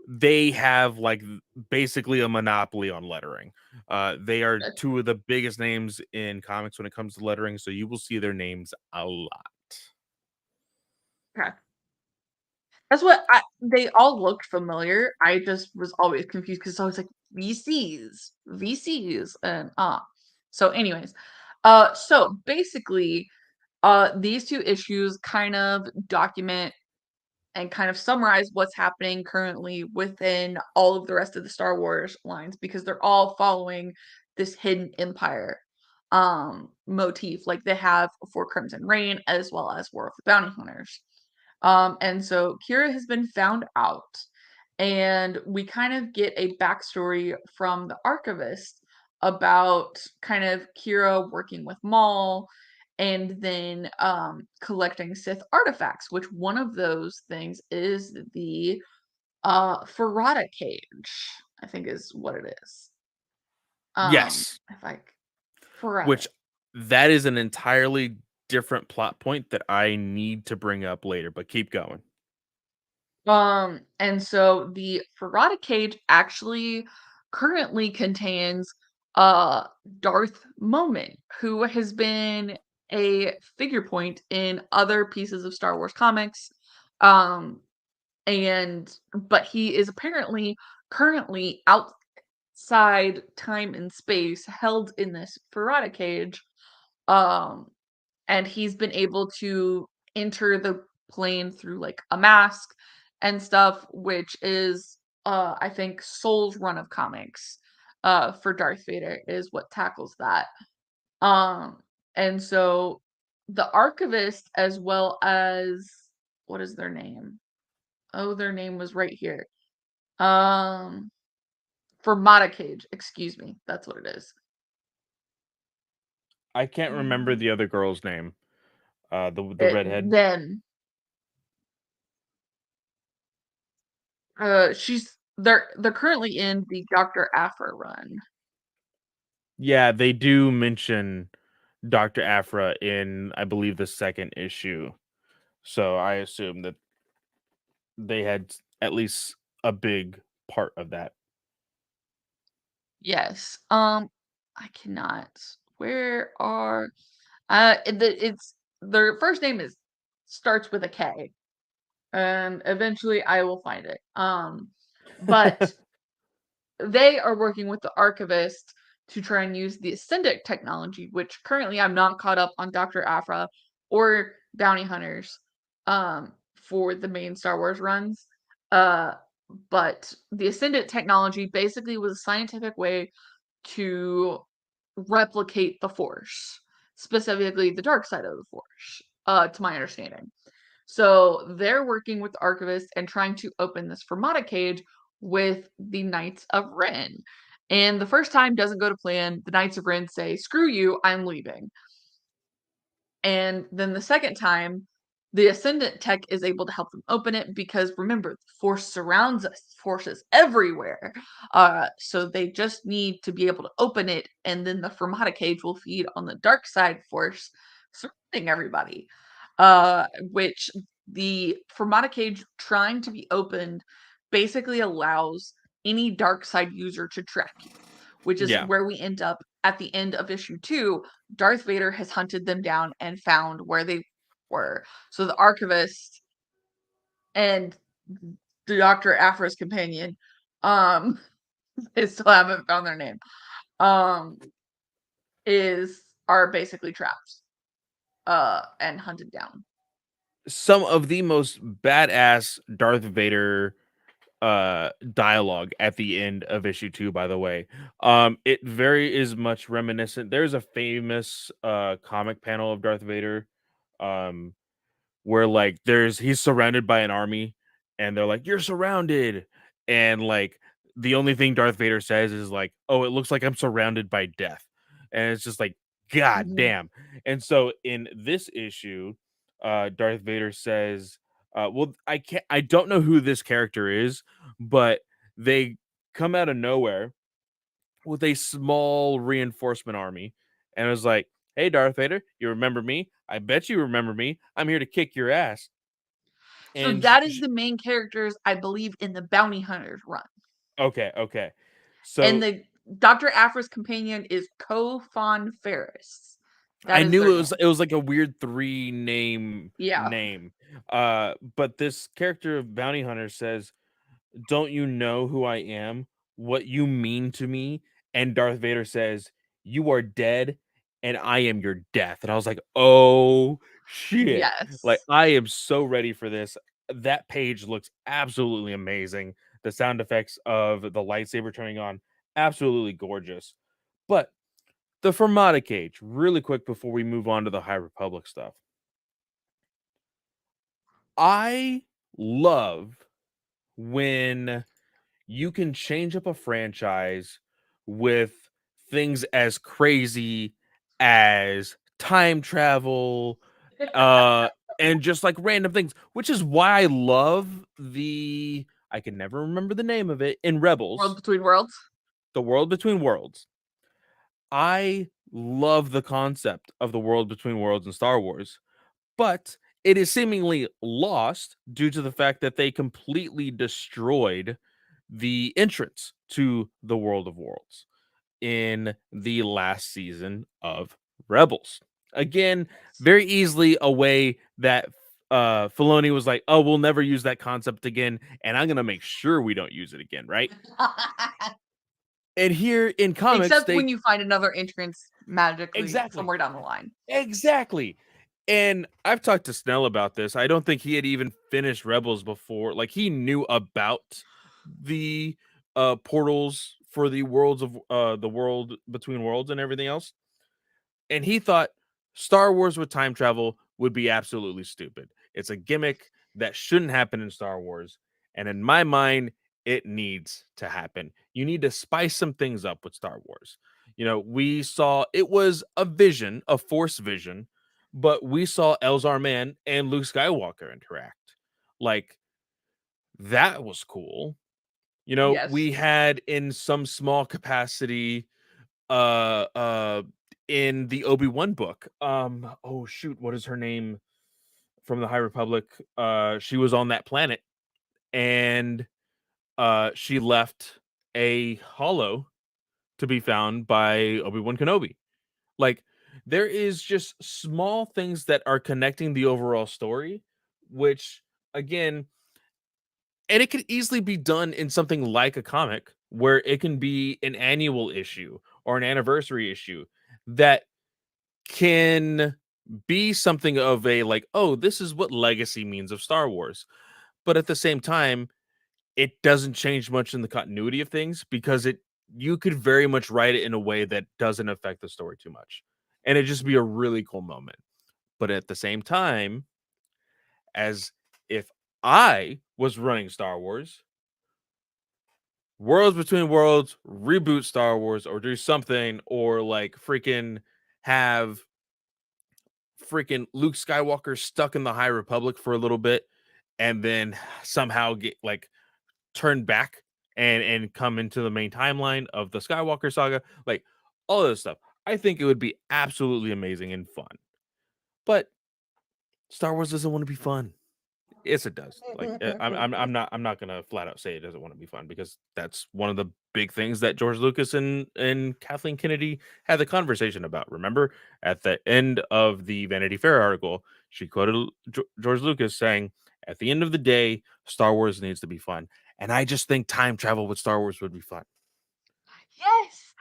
they have like basically a monopoly on lettering. They are good. two of the biggest names in comics when it comes to lettering, so you will see their names a lot. Okay. That's what they all looked familiar. I just was always confused because I was like VCs, and so anyways, so basically, these two issues kind of document and kind of summarize what's happening currently within all of the rest of the Star Wars lines because they're all following this hidden empire motif like they have for Crimson Reign as well as War of the Bounty Hunters. And so Kira has been found out, and we kind of get a backstory from the archivist about kind of Kira working with Maul and then collecting Sith artifacts, which one of those things is the Ferrata cage, I think is what it is. Yes, If I Ferrata. which that is an entirely different plot point that I need to bring up later, but keep going. And so the Ferrata cage actually currently contains uh Darth Moment, who has been a figure point in other pieces of Star Wars comics. Um and but he is apparently currently outside time and space held in this Ferrata cage. Um and he's been able to enter the plane through like a mask and stuff, which is I think Soul's run of comics for Darth Vader is what tackles that. Um and so the archivist as well as what is their name? Oh, their name was right here. Um Fermata Cage, excuse me. That's what it is. I can't remember Um, the other girl's name. The redhead. then they're currently in the Dr. Aphra run. Yeah, they do mention Dr. Aphra in, I believe, the second issue. So I assume that. they had at least a big part of that. Yes. I cannot. Where are it's their first name is starts with a K. And eventually I will find it. But they are working with the archivist to try and use the Ascendic technology, which currently I'm not caught up on Dr. Afra or Bounty Hunters for the main Star Wars runs. Uh, but the Ascendant technology basically was a scientific way to replicate the Force, specifically the dark side of the Force, to my understanding. So they're working with the archivist and trying to open this Fermata cage with the Knights of Ren. And the first time doesn't go to plan. The Knights of Ren say, "Screw you, I'm leaving." And then the second time, the Ascendant tech is able to help them open it because remember, the Force surrounds us, Force is everywhere. So they just need to be able to open it, and then the Fermata cage will feed on the dark side Force surrounding everybody. Which the Fermata cage trying to be opened basically allows any dark side user to track you, which is Yeah. where we end up at the end of issue 2. Darth Vader has hunted them down and found where they were. So the archivist and the Dr. Afra's companion, um, I still haven't found their name, um, are basically trapped, and hunted down. Some of the most badass Darth Vader dialogue at the end of issue 2, by the way. It very is much reminiscent. There's a famous comic panel of Darth Vader um where like he's surrounded by an army and they're like, "You're surrounded." And like the only thing Darth Vader says is like, "Oh, it looks like I'm surrounded by death." And it's just like, God Mhm. damn. And so in this issue, Darth Vader says, well, I don't know who this character is, but they come out of nowhere with a small reinforcement army. And it was like, "Hey, Darth Vader, you remember me? I bet you remember me. I'm here to kick your ass." So And that is the main characters, I believe, in the Bounty Hunters run. okay, okay. And So the Dr. Afra's companion is Kofon Ferris. That I is knew their it name. was like a weird three Yeah. name. But this character of Bounty Hunter says, "Don't you know who I am? What you mean to me?" And Darth Vader says, "You are dead, and I am your death." And I was like, "Oh shit!" Like Yes. I am so ready for this. That page looks absolutely amazing. The sound effects of the lightsaber turning on, absolutely gorgeous. But the Fermata cage, really quick before we move on to the High Republic stuff. I love when you can change up a franchise with things as crazy as time travel, uh, and just like random things, which is why I love I can never remember the name of it in World Rebels, Between Worlds. the World Between Worlds. I love the concept of the World Between Worlds in Star Wars, but it is seemingly lost due to the fact that they completely destroyed the entrance to the World of Worlds in the last season of Rebels. Again, very easily a way that Filoni was like, "Oh, we'll never use that concept again, and I'm gonna make sure we don't use it again." Right? And here in comics, Except they when you find another entrance magically exactly, somewhere down the line. exactly. And I've talked to Snell about this. I don't think he had even finished Rebels before. Like he knew about the portals for the world between worlds and everything else. And he thought Star Wars with time travel would be absolutely stupid. It's a gimmick that shouldn't happen in Star Wars. And in my mind, it needs to happen. You need to spice some things up with Star Wars. You know, we saw it was a vision, a force vision, but we saw Elzar Mann and Luke Skywalker interact. Like, that was cool. You know, Yes. we had in some small capacity uh uh in the Obi-Wan book. Oh shoot, what is her name from the High Republic? She was on that planet and she left a hollow to be found by Obi-Wan Kenobi. Like, there is just small things that are connecting the overall story, which again, and it could easily be done in something like a comic where it can be an annual issue or an anniversary issue that can be something of a like, oh, this is what legacy means of Star Wars. But at the same time, it doesn't change much in the continuity of things because it you could very much write it in a way that doesn't affect the story too much. And it just be a really cool moment. But at the same time, as if I was running Star Wars, Worlds Between Worlds, reboot Star Wars, or do something, or like freaking have freaking Luke Skywalker stuck in the High Republic for a little bit, and then somehow get like turned back and come into the main timeline of the Skywalker saga, like all of this stuff. I think it would be absolutely amazing and fun. But Star Wars doesn't want to be fun. Yes, it does. Like I'm not gonna flat out say it doesn't want to be fun because that's one of the big things that George Lucas and Kathleen Kennedy had the conversation about. Remember, at the end of the Vanity Fair article, she quoted George Lucas saying, "At the end of the day, Star Wars needs to be fun." And I just think time travel with Star Wars would be fun. Yes.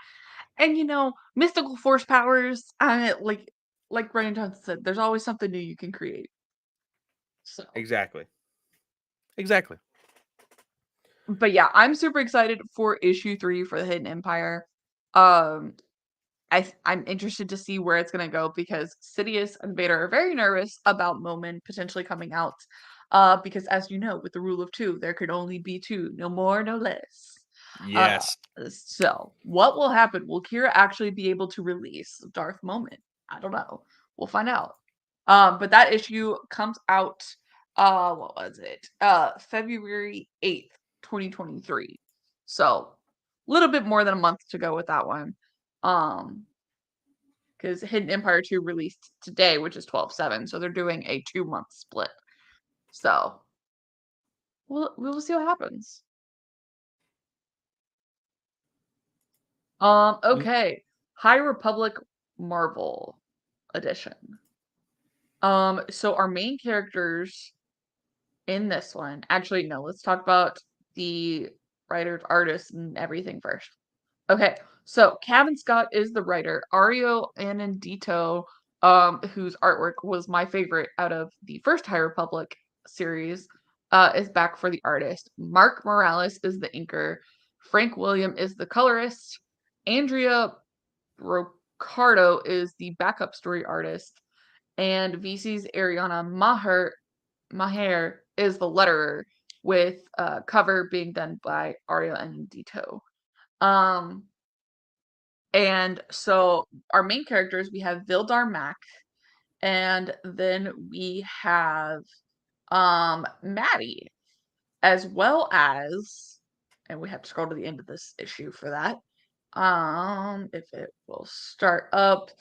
And mystical force powers, like Ryan Johnson said, there's always something new you can create. So, Exactly. Exactly. but yeah, I'm super excited for issue 3 for the Hidden Empire. Um, I'm interested to see where it's gonna go because Sidious and Vader are very nervous about Momin potentially coming out. Because as you know, with the rule of two, there could only be two, no more, no less. Uh, Yes. so what will happen? Will Kira actually be able to release Darth Moment? I don't know. We'll find out. But that issue comes out, what was it? February 8th, 2023. So a little bit more than a month to go with that one. Um, because Hidden Empire 2 released today, which is 12/7, so they're doing a 2-month split. So we'll see what happens. Mm. Okay. High Republic Marvel edition. So our main characters in this one, actually, no, let's talk about the writers, artists, and everything first. Okay, so Kevin Scott is the writer. Ario Anindito, whose artwork was my favorite out of the first High Republic series, is back for the artist. Mark Morales is the inker. Frank William is the colorist. Andrea Ricardo is the backup story artist. And VC's Ariana Maher is the letterer, with cover being done by Ario Anindito. Um, and so our main characters, we have Vildar Mac, and then we have Maddie, as well as, and we have to scroll to the end of this issue for that. If it will start up,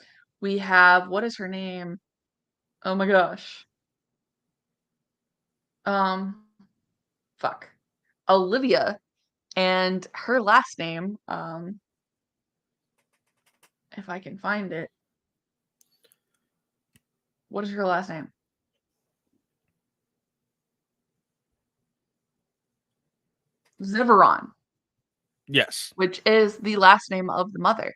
we have, what is her name? Oh my gosh. Um, fuck. Olivia, and her last name, if I can find it. What is her last name? Ziveron, Yes. which is the last name of the mother.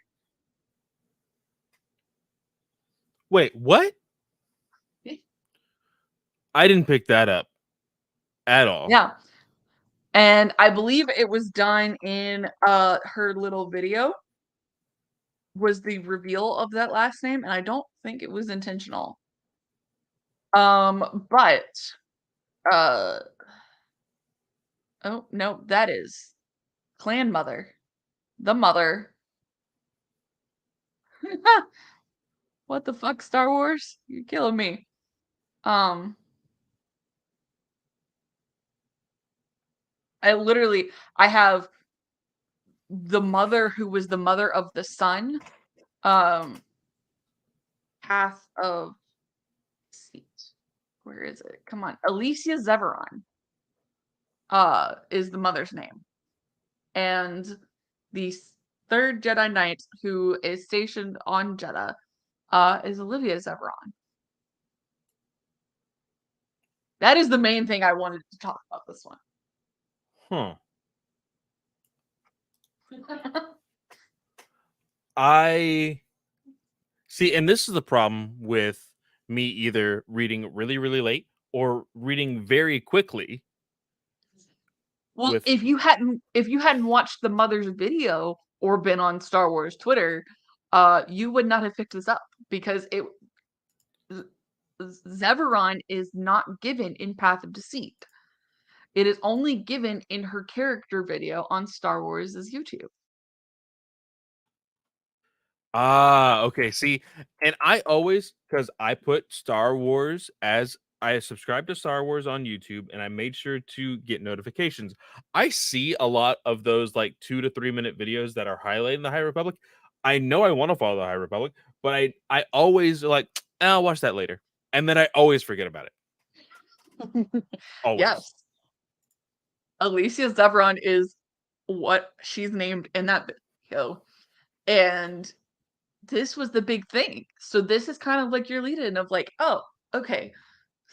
Wait, what? I didn't pick that up at all. Yeah. And I believe it was done in her little video, was the reveal of that last name, and I don't think it was intentional. But uh oh no, that is clan mother. The mother. What the fuck, Star Wars? You're killing me. Um I have the mother who was the mother of the son, um, path of seat. Where is it? Come on. Alicia Zeveron. is the mother's name. And the third Jedi Knight who is stationed on Jeddah is Olivia Zeveron. That is the main thing I wanted to talk about this one. Huh. I see, and this is the problem with me either reading really, really late or reading very quickly. Well, With if you hadn't watched the mother's video or been on Star Wars Twitter, you would not have picked this up because Zeveron is not given in Path of Deceit. It is only given in her character video on Star Wars' YouTube. okay. See, and I always, because I put Star Wars as I subscribe to Star Wars on YouTube and I made sure to get notifications. I see a lot of those like 2 to 3 minute videos that are highlighting the High Republic. I know I want to follow the High Republic, but I always like, I'll watch that later. And then I always forget about it. Always. Yes, Alicia Zeveron is what she's named in that video. And this was the big thing. So this is kind of like your lead in of like, oh, okay.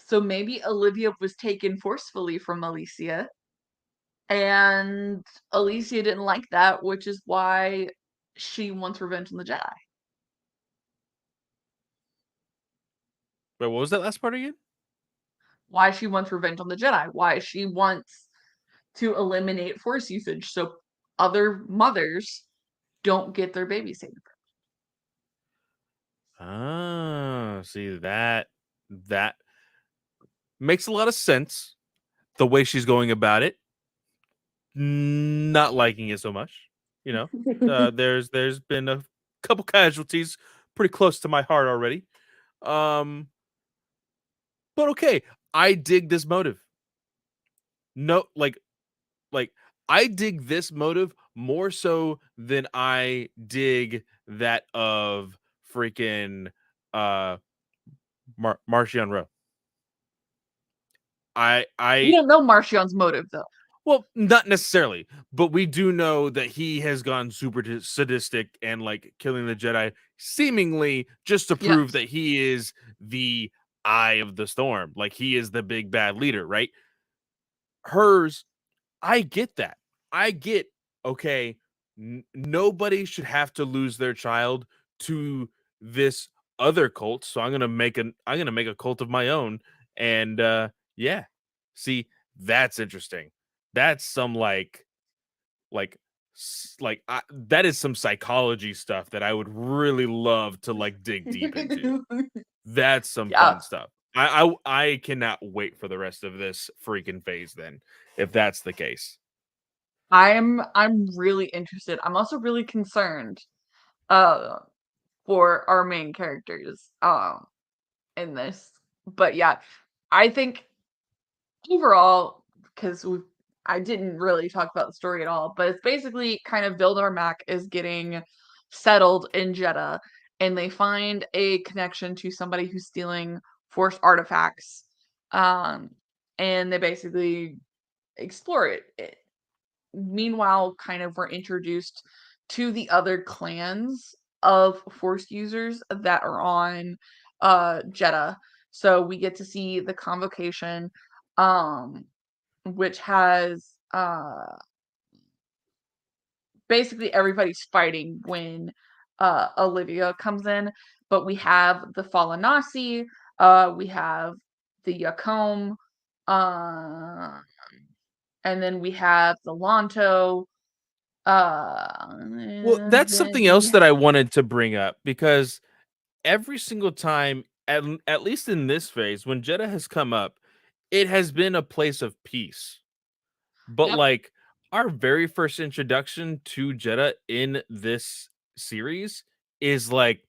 So maybe Olivia was taken forcefully from Alicia, and Alicia didn't like that, which is why she wants revenge on the Jedi. But what was that last part again? Why she wants revenge on the Jedi. Why she wants to eliminate Force usage so other mothers don't get their babies taken. Ah, see that makes a lot of sense. The way she's going about it, not liking it so much. You know, there's been a couple casualties pretty close to my heart already. Um, but okay, I dig this motive. No, like I dig this motive more so than I dig that of freaking uh Martian Rowe. We I don't know Marchion's motive though. Well, not necessarily, but we do know that he has gone super sadistic and like killing the Jedi, seemingly just to prove Yes. that he is the eye of the storm, like he is the big bad leader, right? Hers, I get that. I get, okay, nobody should have to lose their child to this other cult, so I'm gonna make a cult of my own, and yeah, see, that's interesting. That's some like that is some psychology stuff that I would really love to like dig deep into. That's some Yeah. fun stuff. I cannot wait for the rest of this freaking phase then, if that's the case. I'm really interested. I'm also really concerned uh for our main characters in this. But yeah, I think overall, because I didn't really talk about the story at all, but it's basically kind of Vildar Mac is getting settled in Jeddah, and they find a connection to somebody who's stealing forced artifacts. Um, and they basically explore it. Meanwhile, kind of we're introduced to the other clans of force users that are on Jeddah. So we get to see the convocation, um, which has basically everybody's fighting when Olivia comes in, but we have the Falanasi, we have the Yacombe, uh, and then we have the Lanto, Well, and that's then something else that I wanted to bring up because every single time, at least in this phase, when Jeddah has come up, it has been a place of peace. But yep, like our very first introduction to Jeddah in this series is like,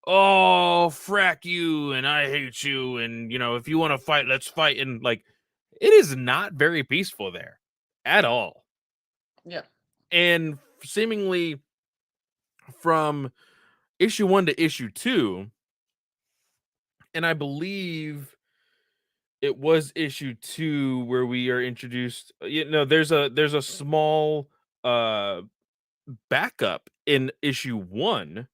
oh, frack you, and I hate you, and if you want to fight, let's fight. And like, it is not very peaceful there at all. yep, And seemingly from issue 1 to issue 2, and I believe it was issue 2 where we are introduced there's a small, uh, backup in issue 1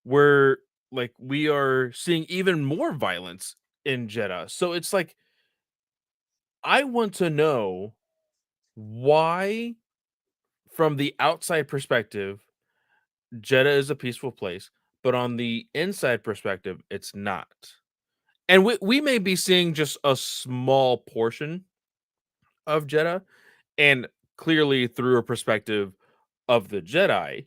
where, like, we are seeing even more violence in Jeddah. So it's like, I want to know why, from the outside perspective, Jeddah is a peaceful place, but on the inside perspective, it's not. And we may be seeing just a small portion of Jeddah, and clearly through a perspective of the Jedi.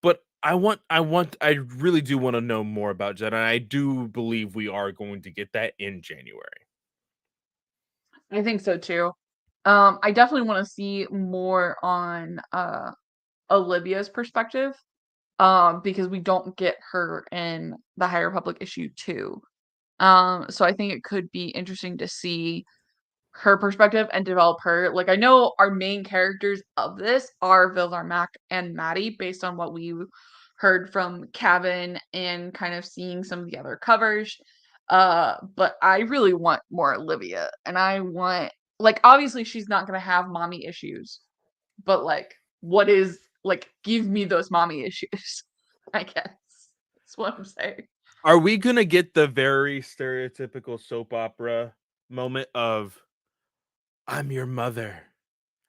But I really do want to know more about Jedi. And I do believe we are going to get that in January. I think so too. I definitely want to see more on Olivia's perspective. Because we don't get her in the High Republic issue 2. So I think it could be interesting to see her perspective and develop her. Like I know our main characters of this are Villar Mac and Maddie based on what we heard from Kevin and kind of seeing some of the other covers. But I really want more Olivia and I want like obviously she's not gonna have mommy issues, but like what is like give me those mommy issues, I guess. That's what I'm saying. Are we gonna get the very stereotypical soap opera moment of "I'm your mother"?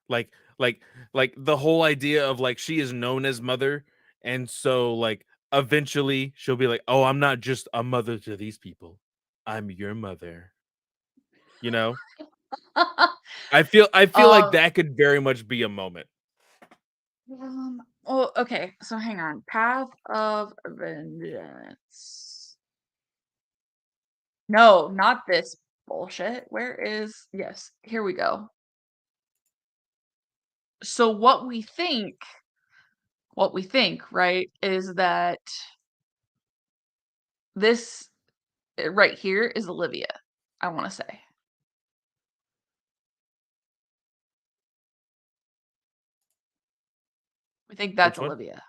Like like like, the whole idea of, like, she is known as mother, and so, like, eventually she'll be like, "Oh, I'm not just a mother to these people. I'm your mother." You know? I feel like uh that could very much be a moment. oh okay, so hang on. Path of Vengeance. No, not this bullshit. Where is yes, here we go. So what we think, right, is that this right here is Olivia, I want to say. We think that's Which one? Olivia.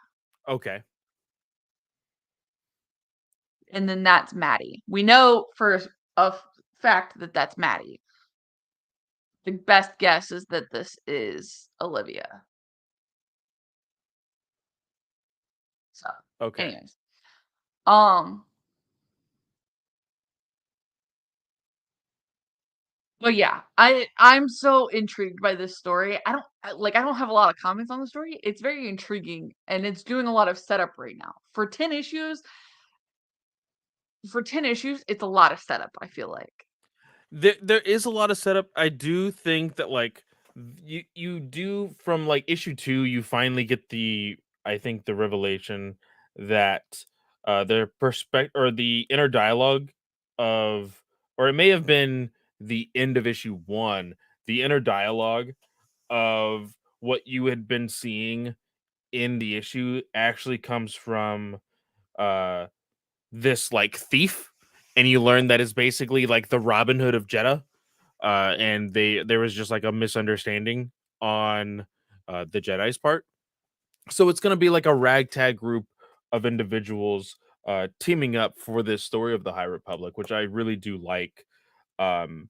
Okay. And then that's Maddie. We know for a fact that that's Maddie. The best guess is that this is Olivia. So, Okay. anyways, um, but yeah, I'm so intrigued by this story. I don't have a lot of comments on the story. It's very intriguing and it's doing a lot of setup right now. For 10 issues, it's a lot of setup, I feel like. There is a lot of setup. I do think that, like, you do from, like, issue 2, you finally get the I think the revelation that, their perspective or the inner dialogue of or it may have been the end of issue 1, the inner dialogue of what you had been seeing in the issue actually comes from, uh, this, like, thief, and you learn that it's basically like the Robin Hood of Jeddah, and there was just like a misunderstanding on the Jedi's part. So it's going to be like a ragtag group of individuals teaming up for this story of the High Republic, which I really do like. Um,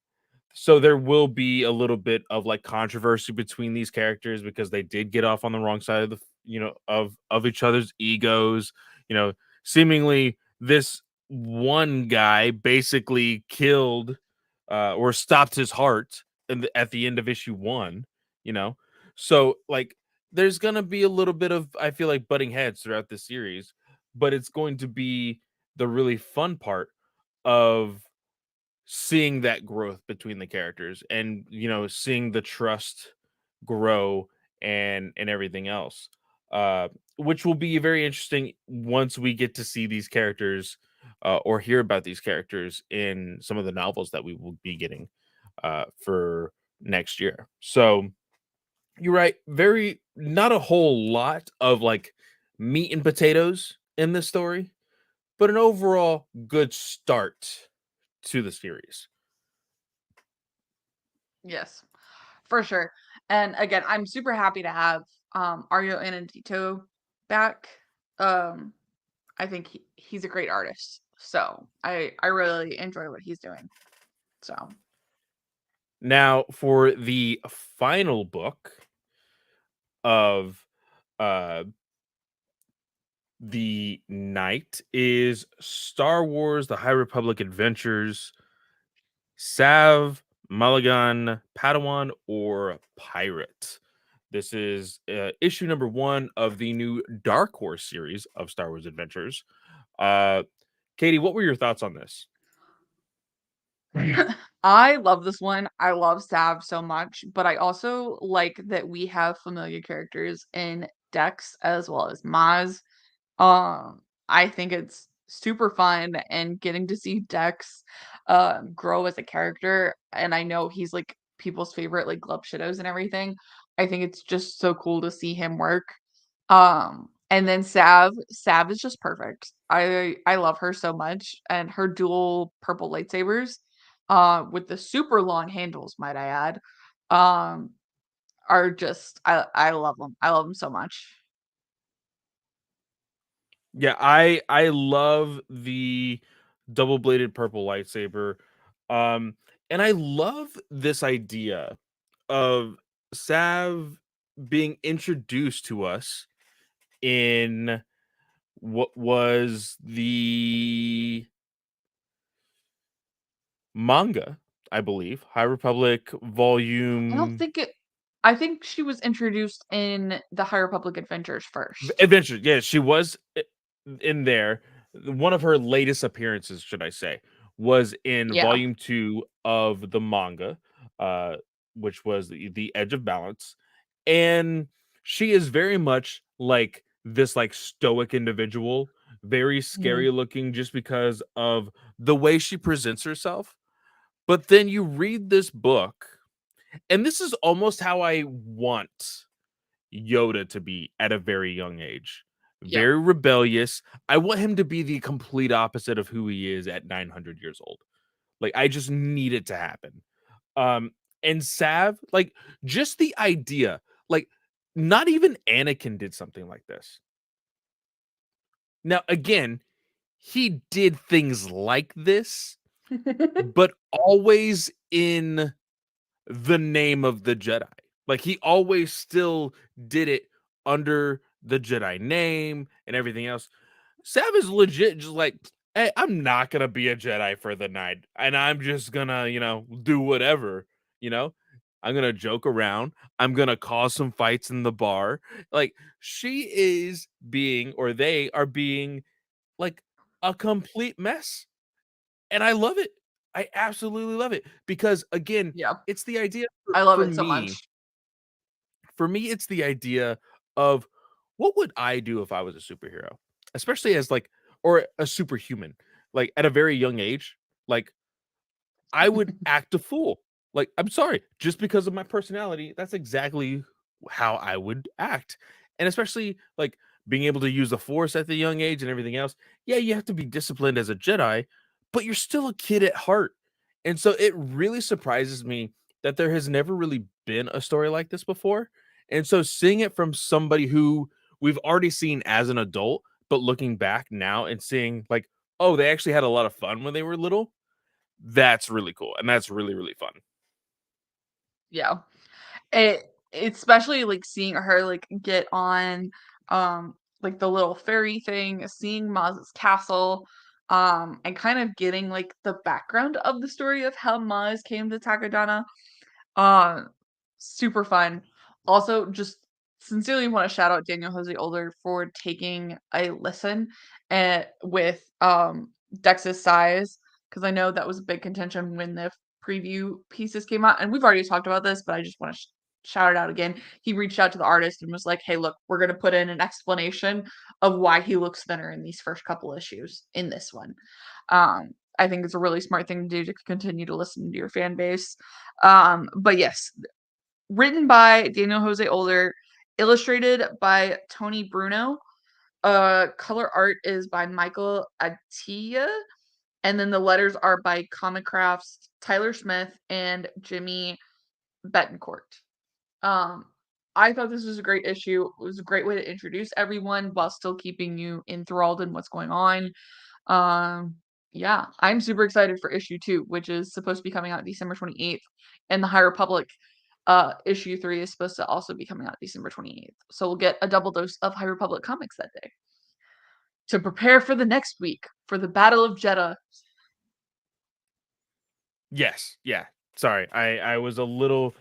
so there will be a little bit of like controversy between these characters because they did get off on the wrong side of the of each other's egos. You know, seemingly this one guy basically killed or stopped his heart at the end of issue 1, you know. So like there's going to be a little bit of I feel like butting heads throughout the series, but it's going to be the really fun part of seeing that growth between the characters and seeing the trust grow and everything else, which will be very interesting once we get to see these characters or hear about these characters in some of the novels that we will be getting for next year. So you're right, very not a whole lot of like meat and potatoes in this story, but an overall good start to the series. Yes, for sure. And again, I'm super happy to have Ario Anandito back. Um I think he's a great artist. So I really enjoy what he's doing. So Now, for the final book of uh the night is Star Wars: The High Republic Adventures, Sav, Mulligan, Padawan, or Pirate. This is issue number 1 of the new Dark Horse series of Star Wars Adventures. Uh, Katie, what were your thoughts on this? I love this one. I love Sav so much, but I also like that we have familiar characters in Dex as well as Maz. I think it's super fun and getting to see Dex grow as a character. And I know he's like people's favorite like Glub Shadows and everything. I think it's just so cool to see him work. And then Sav is just perfect. I love her so much and her dual purple lightsabers with the super long handles, might I add, um, are just I love them. I love them so much. Yeah, I love the double-bladed purple lightsaber. Um, and I love this idea of Sav being introduced to us in what was the manga, I believe, High Republic I don't volume think it I think she was introduced in the High Republic Adventures first. Adventure. Yeah, she was in there. One of her latest appearances, should I say, was in Yeah. volume 2 of the manga, uh, which was the Edge of Balance. And she is very much like this like stoic individual, very Mhm. scary looking just because of the way she presents herself. But then you read this book, and this is almost how I want Yoda to be at a very young age. Yep. Very rebellious. I want him to be the complete opposite of who he is at 900 years old. Like I just need it to happen. Um and Sav, like just the idea, like not even Anakin did something like this. Now again, he did things like this, but always in the name of the Jedi. Like he always still did it under the Jedi name and everything else. Sav is legit just like, hey, I'm not gonna be a Jedi for the night, and I'm just gonna, do whatever, you know. I'm gonna joke around. I'm gonna cause some fights in the bar. Like she is being, or they are being, like a complete mess, and I love it. I absolutely love it because again, Yep. it's the idea I love for it so me. much. For me, it's the idea of what would I do if I was a superhero, especially as like or a superhuman, like at a very young age. Like I would act a fool. Like, I'm sorry, just because of my personality, that's exactly how I would act. And especially like being able to use the force at the young age and everything else. Yeah, you have to be disciplined as a Jedi, but you're still a kid at heart. And so it really surprises me that there has never really been a story like this before. And so seeing it from somebody who we've already seen as an adult, but looking back now and seeing like, oh, they actually had a lot of fun when they were little, that's really cool, and that's really, really fun. Yeah. It especially, like, seeing her, like, get on, like, the little ferry thing, seeing Maz's castle, and kind of getting, like, the background of the story of how Maz came to Takodana. Uh, Super fun. Also, just sincerely want to shout out Daniel Jose Older for taking a listen with Dex's size because I know that was a big contention when the preview pieces came out, and we've already talked about this, but I just want to shout it out again. He reached out to the artist and was like, "Hey, look, we're gonna put in an explanation of why he looks thinner in these first couple issues in this one." I think it's a really smart thing to do to continue to listen to your fan base. But yes, written by Daniel Jose Older, illustrated by Tony Bruno. Color art is by Michael Atiyeh, and then the letters are by Comic Crafts, Tyler Smith, and Jimmy Betancourt. Um, I thought this was a great issue. It was a great way to introduce everyone while still keeping you enthralled in what's going on. Yeah, I'm super excited for issue 2, which is supposed to be coming out December 28th, and the High Republic issue 3 is supposed to also be coming out December 28th. So we'll get a double dose of High Republic comics that day to prepare for the next week for the Battle of Jeddah. Yes, yeah. Sorry, I was a little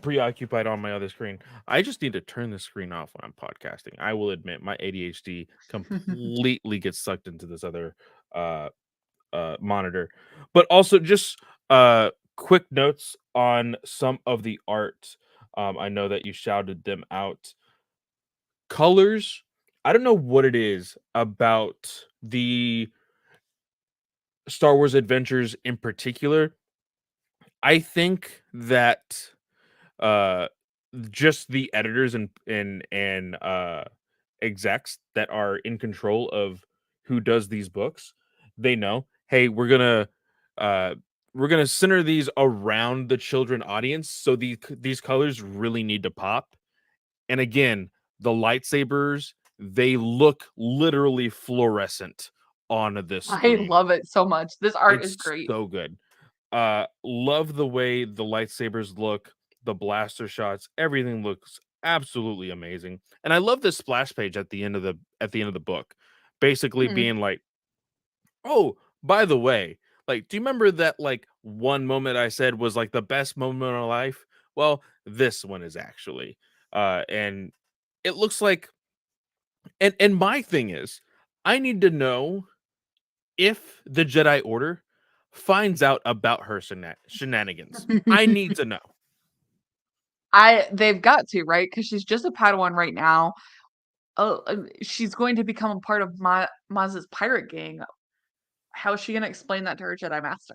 preoccupied on my other screen. I just need to turn the screen off when I'm podcasting. I will admit my ADHD completely gets sucked into this other uh monitor. But also just quick notes on some of the art. I know that you shouted them out. Colors, I don't know what it is about the Star Wars Adventures in particular. I think that uh just the editors and execs that are in control of who does these books, they know, hey, uh we're gonna center these around the children audience, so these colors really need to pop. And again, the lightsabers, they look literally fluorescent on this I screen. love it so much. This art is It's great. so good. Love the way the lightsabers look, the blaster shots, everything looks absolutely amazing. And I love this splash page at the end of the book, basically Mhm. being like, "Oh, by the way, like, do you remember that like one moment I said was like the best moment of my life? Well, this one is actually." And it looks like, and my thing is, I need to know if the Jedi Order finds out about her shenanigans. I need to know. They've got to, right? Because she's just a Padawan right now. Oh, she's going to become a part of Maz's pirate gang. How is she gonna explain that to her Jedi Master?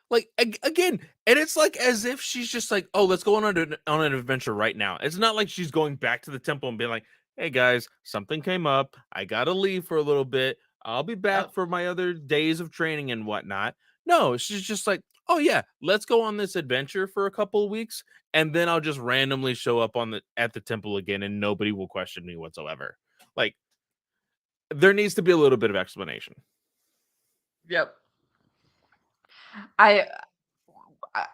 Like again, and it's like as if she's just like, oh, let's go on an adventure right now. It's not like she's going back to the temple and being like, hey guys, something came up. I gotta leave for a little bit. I'll be back Yep. for my other days of training and whatnot. No, she's just like, oh yeah, let's go on this adventure for a couple of weeks, and then I'll just randomly show up on the at the temple again, and nobody will question me whatsoever. Like there needs to be a little bit of explanation. Yep. I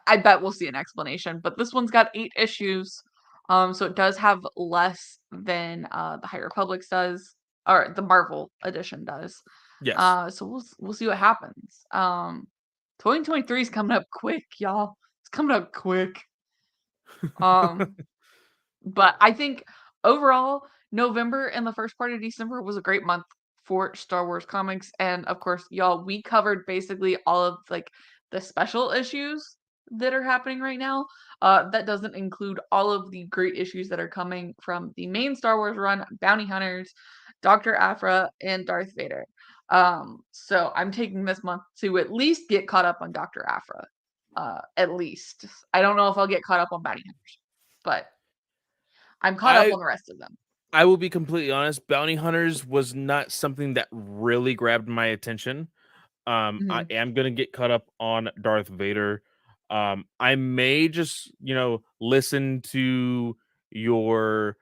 I bet we'll see an explanation, but this one's got 8 issues. So it does have less than the High Republic's does, or the Marvel edition does. Yes. So we'll see what happens. 2023 is coming up quick, y'all. It's coming up quick. Um, but I think overall, November and the first part of December was a great month for Star Wars comics. And of course, y'all, we covered basically all of like the special issues that are happening right now. That doesn't include all of the great issues that are coming from the main Star Wars run, Bounty Hunters, Dr. Aphra, and Darth Vader. So I'm taking this month to at least get caught up on Dr. Aphra. At least. I don't know if I'll get caught up on Bounty Hunters, but I'm caught up I on the rest of them. I will be completely honest, Bounty Hunters was not something that really grabbed my attention. I Mhm. am gonna get caught up on Darth Vader. I may just, listen to your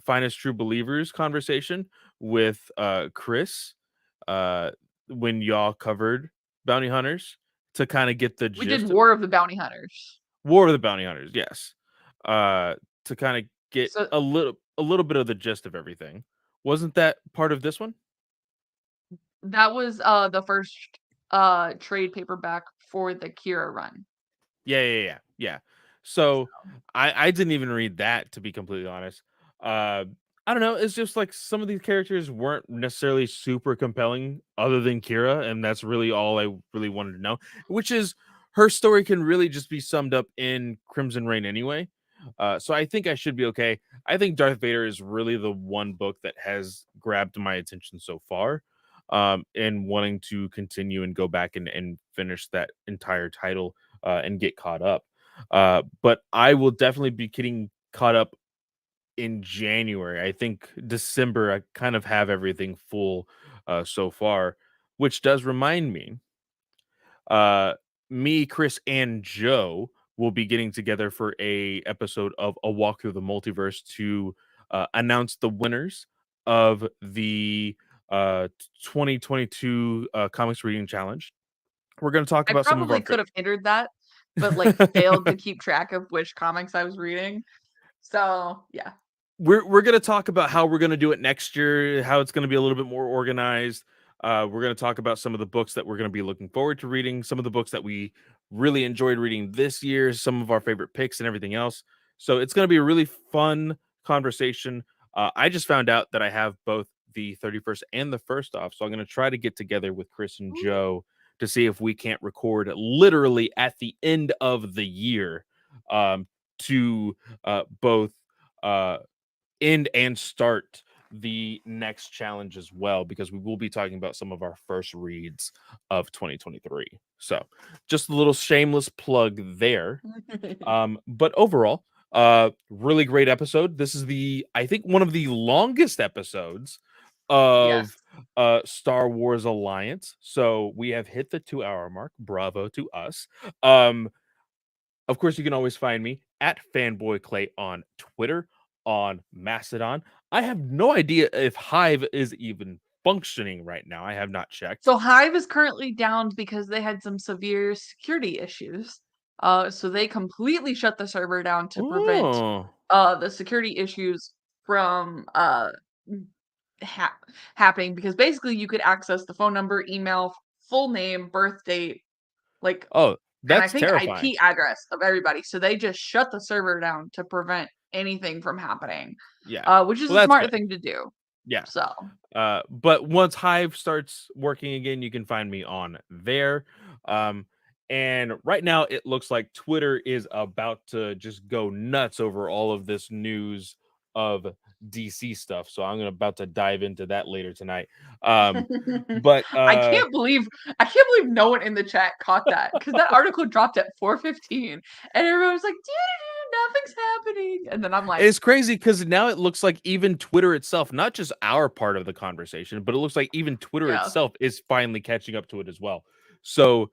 Finest True Believers conversation with Chris uh when y'all covered Bounty Hunters to kind of get the We did gist of War of the Bounty Hunters. War of the Bounty Hunters, yes. To kind of get So a little bit of the gist of everything. Wasn't that part of this one? that was the first trade paperback for the Kira run. Yeah. So I didn't even read that, to be completely honest. Uh, I don't know. It's just like some of these characters weren't necessarily super compelling, other than Kira, and that's really all I really wanted to know. Which is her story can really just be summed up in Crimson Reign anyway. So I think I should be okay. I think Darth Vader is really the one book that has grabbed my attention so far. And wanting to continue and go back and finish that entire title and get caught up. But I will definitely be getting caught up in January. I think December, I kind of have everything full so far, which does remind me, uh, me, Chris, and Joe will be getting together for a episode of A Walk Through the Multiverse to announce the winners of the uh 2022 comics reading challenge. We're going to talk I about some of our probably could have entered that, but, like, failed to keep track of which comics I was reading. So, yeah. we're gonna talk about how we're gonna do it next year, how it's gonna be a little bit more organized. We're gonna talk about some of the books that we're gonna be looking forward to reading, some of the books that we really enjoyed reading this year, some of our favorite picks, and everything else. So it's gonna be a really fun conversation. I just found out that I have both the 31st and the first off, so I'm gonna try to get together with Chris and Ooh. Joe to see if we can't record literally at the end of the year, to both. Uh, End and start the next challenge as well, because we will be talking about some of our first reads of 2023. So, just a little shameless plug there. But overall, really great episode. This is the, I think, one of the longest episodes Yes. of Star Wars Alliance. So we have hit the 2 hour mark. Bravo to us. Um, of course, you can always find me at Fanboy Clay on Twitter, on Mastodon. I have no idea if Hive is even functioning right now. I have not checked. So Hive is currently down because they had some severe security issues. So they completely shut the server down to prevent Oh, the security issues from m- hap happening, because basically you could access the phone number, email, full name, birth date, like, oh, and I that's think terrifying. IP address of everybody. So they just shut the server down to prevent anything from happening, Yeah. which is Well, a that's smart good. thing to do. Yeah. So But once Hive starts working again, you can find me on there. Um, and right now, it looks like Twitter is about to just go nuts over all of this news of DC stuff. So about to dive into that later tonight. But I can't believe no one in the chat caught that, because that article dropped at 4:15 and everyone was like, "Dude, nothing's happening." And then I'm like, it's crazy because now it looks like even Twitter itself, not just our part of the conversation, but it looks like even Twitter yeah. itself is finally catching up to it as well. So,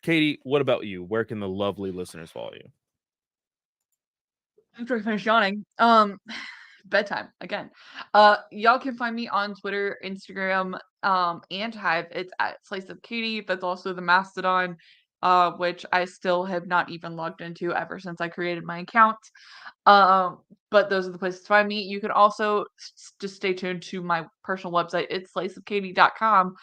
Katie, what about you? Where can the lovely listeners follow you? After I finish yawning, bedtime again. Y'all can find me on Twitter, Instagram, and Hive. It's at Slice of Katie. That's also the Mastodon, which I still have not even logged into ever since I created my account. Um, but those are the places to find me. You can also just stay tuned to my personal website. It's sliceofkatie.com.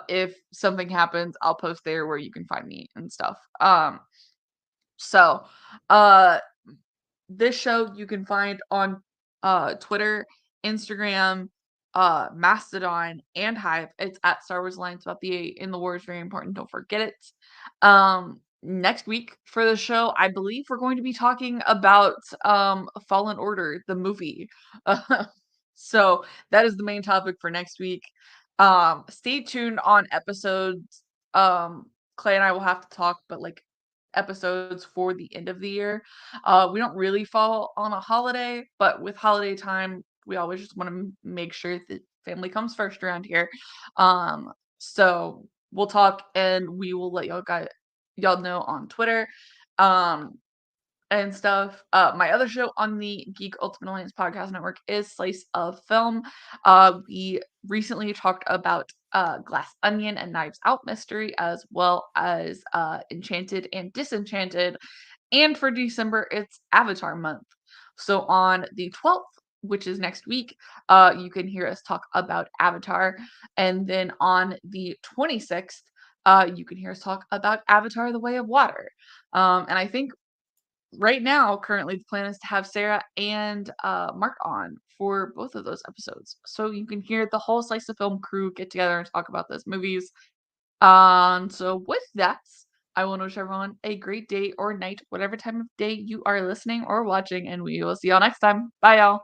If something happens, I'll post there where you can find me and stuff. So, uh, this show you can find on Twitter, Instagram, Mastodon, and Hive. It's at Star Wars Alliance about the in the war is very important. Don't forget it. Next week for the show, I believe we're going to be talking about Fallen Order, the movie. So that is the main topic for next week. Stay tuned on episodes. Clay and I will have to talk, but like episodes for the end of the year. We don't really fall on a holiday, but with holiday time, we always just want to make sure that family comes first around here. So we'll talk and we will let y'all know on Twitter. Um, and stuff. My other show on the Geek Ultimate Alliance Podcast Network is Slice of Film. We recently talked about Glass Onion and Knives Out Mystery, as well as Enchanted and Disenchanted. And for December, it's Avatar month. So on the 12th, which is next week, you can hear us talk about Avatar. And then on the 26th, you can hear us talk about Avatar: The Way of Water. And I think right now, currently, the plan is to have Sarah and Mark on for both of those episodes. So you can hear the whole Slice of Film crew get together and talk about those movies. So with that, I want to wish everyone a great day or night, whatever time of day you are listening or watching, and we will see y'all next time. Bye, y'all.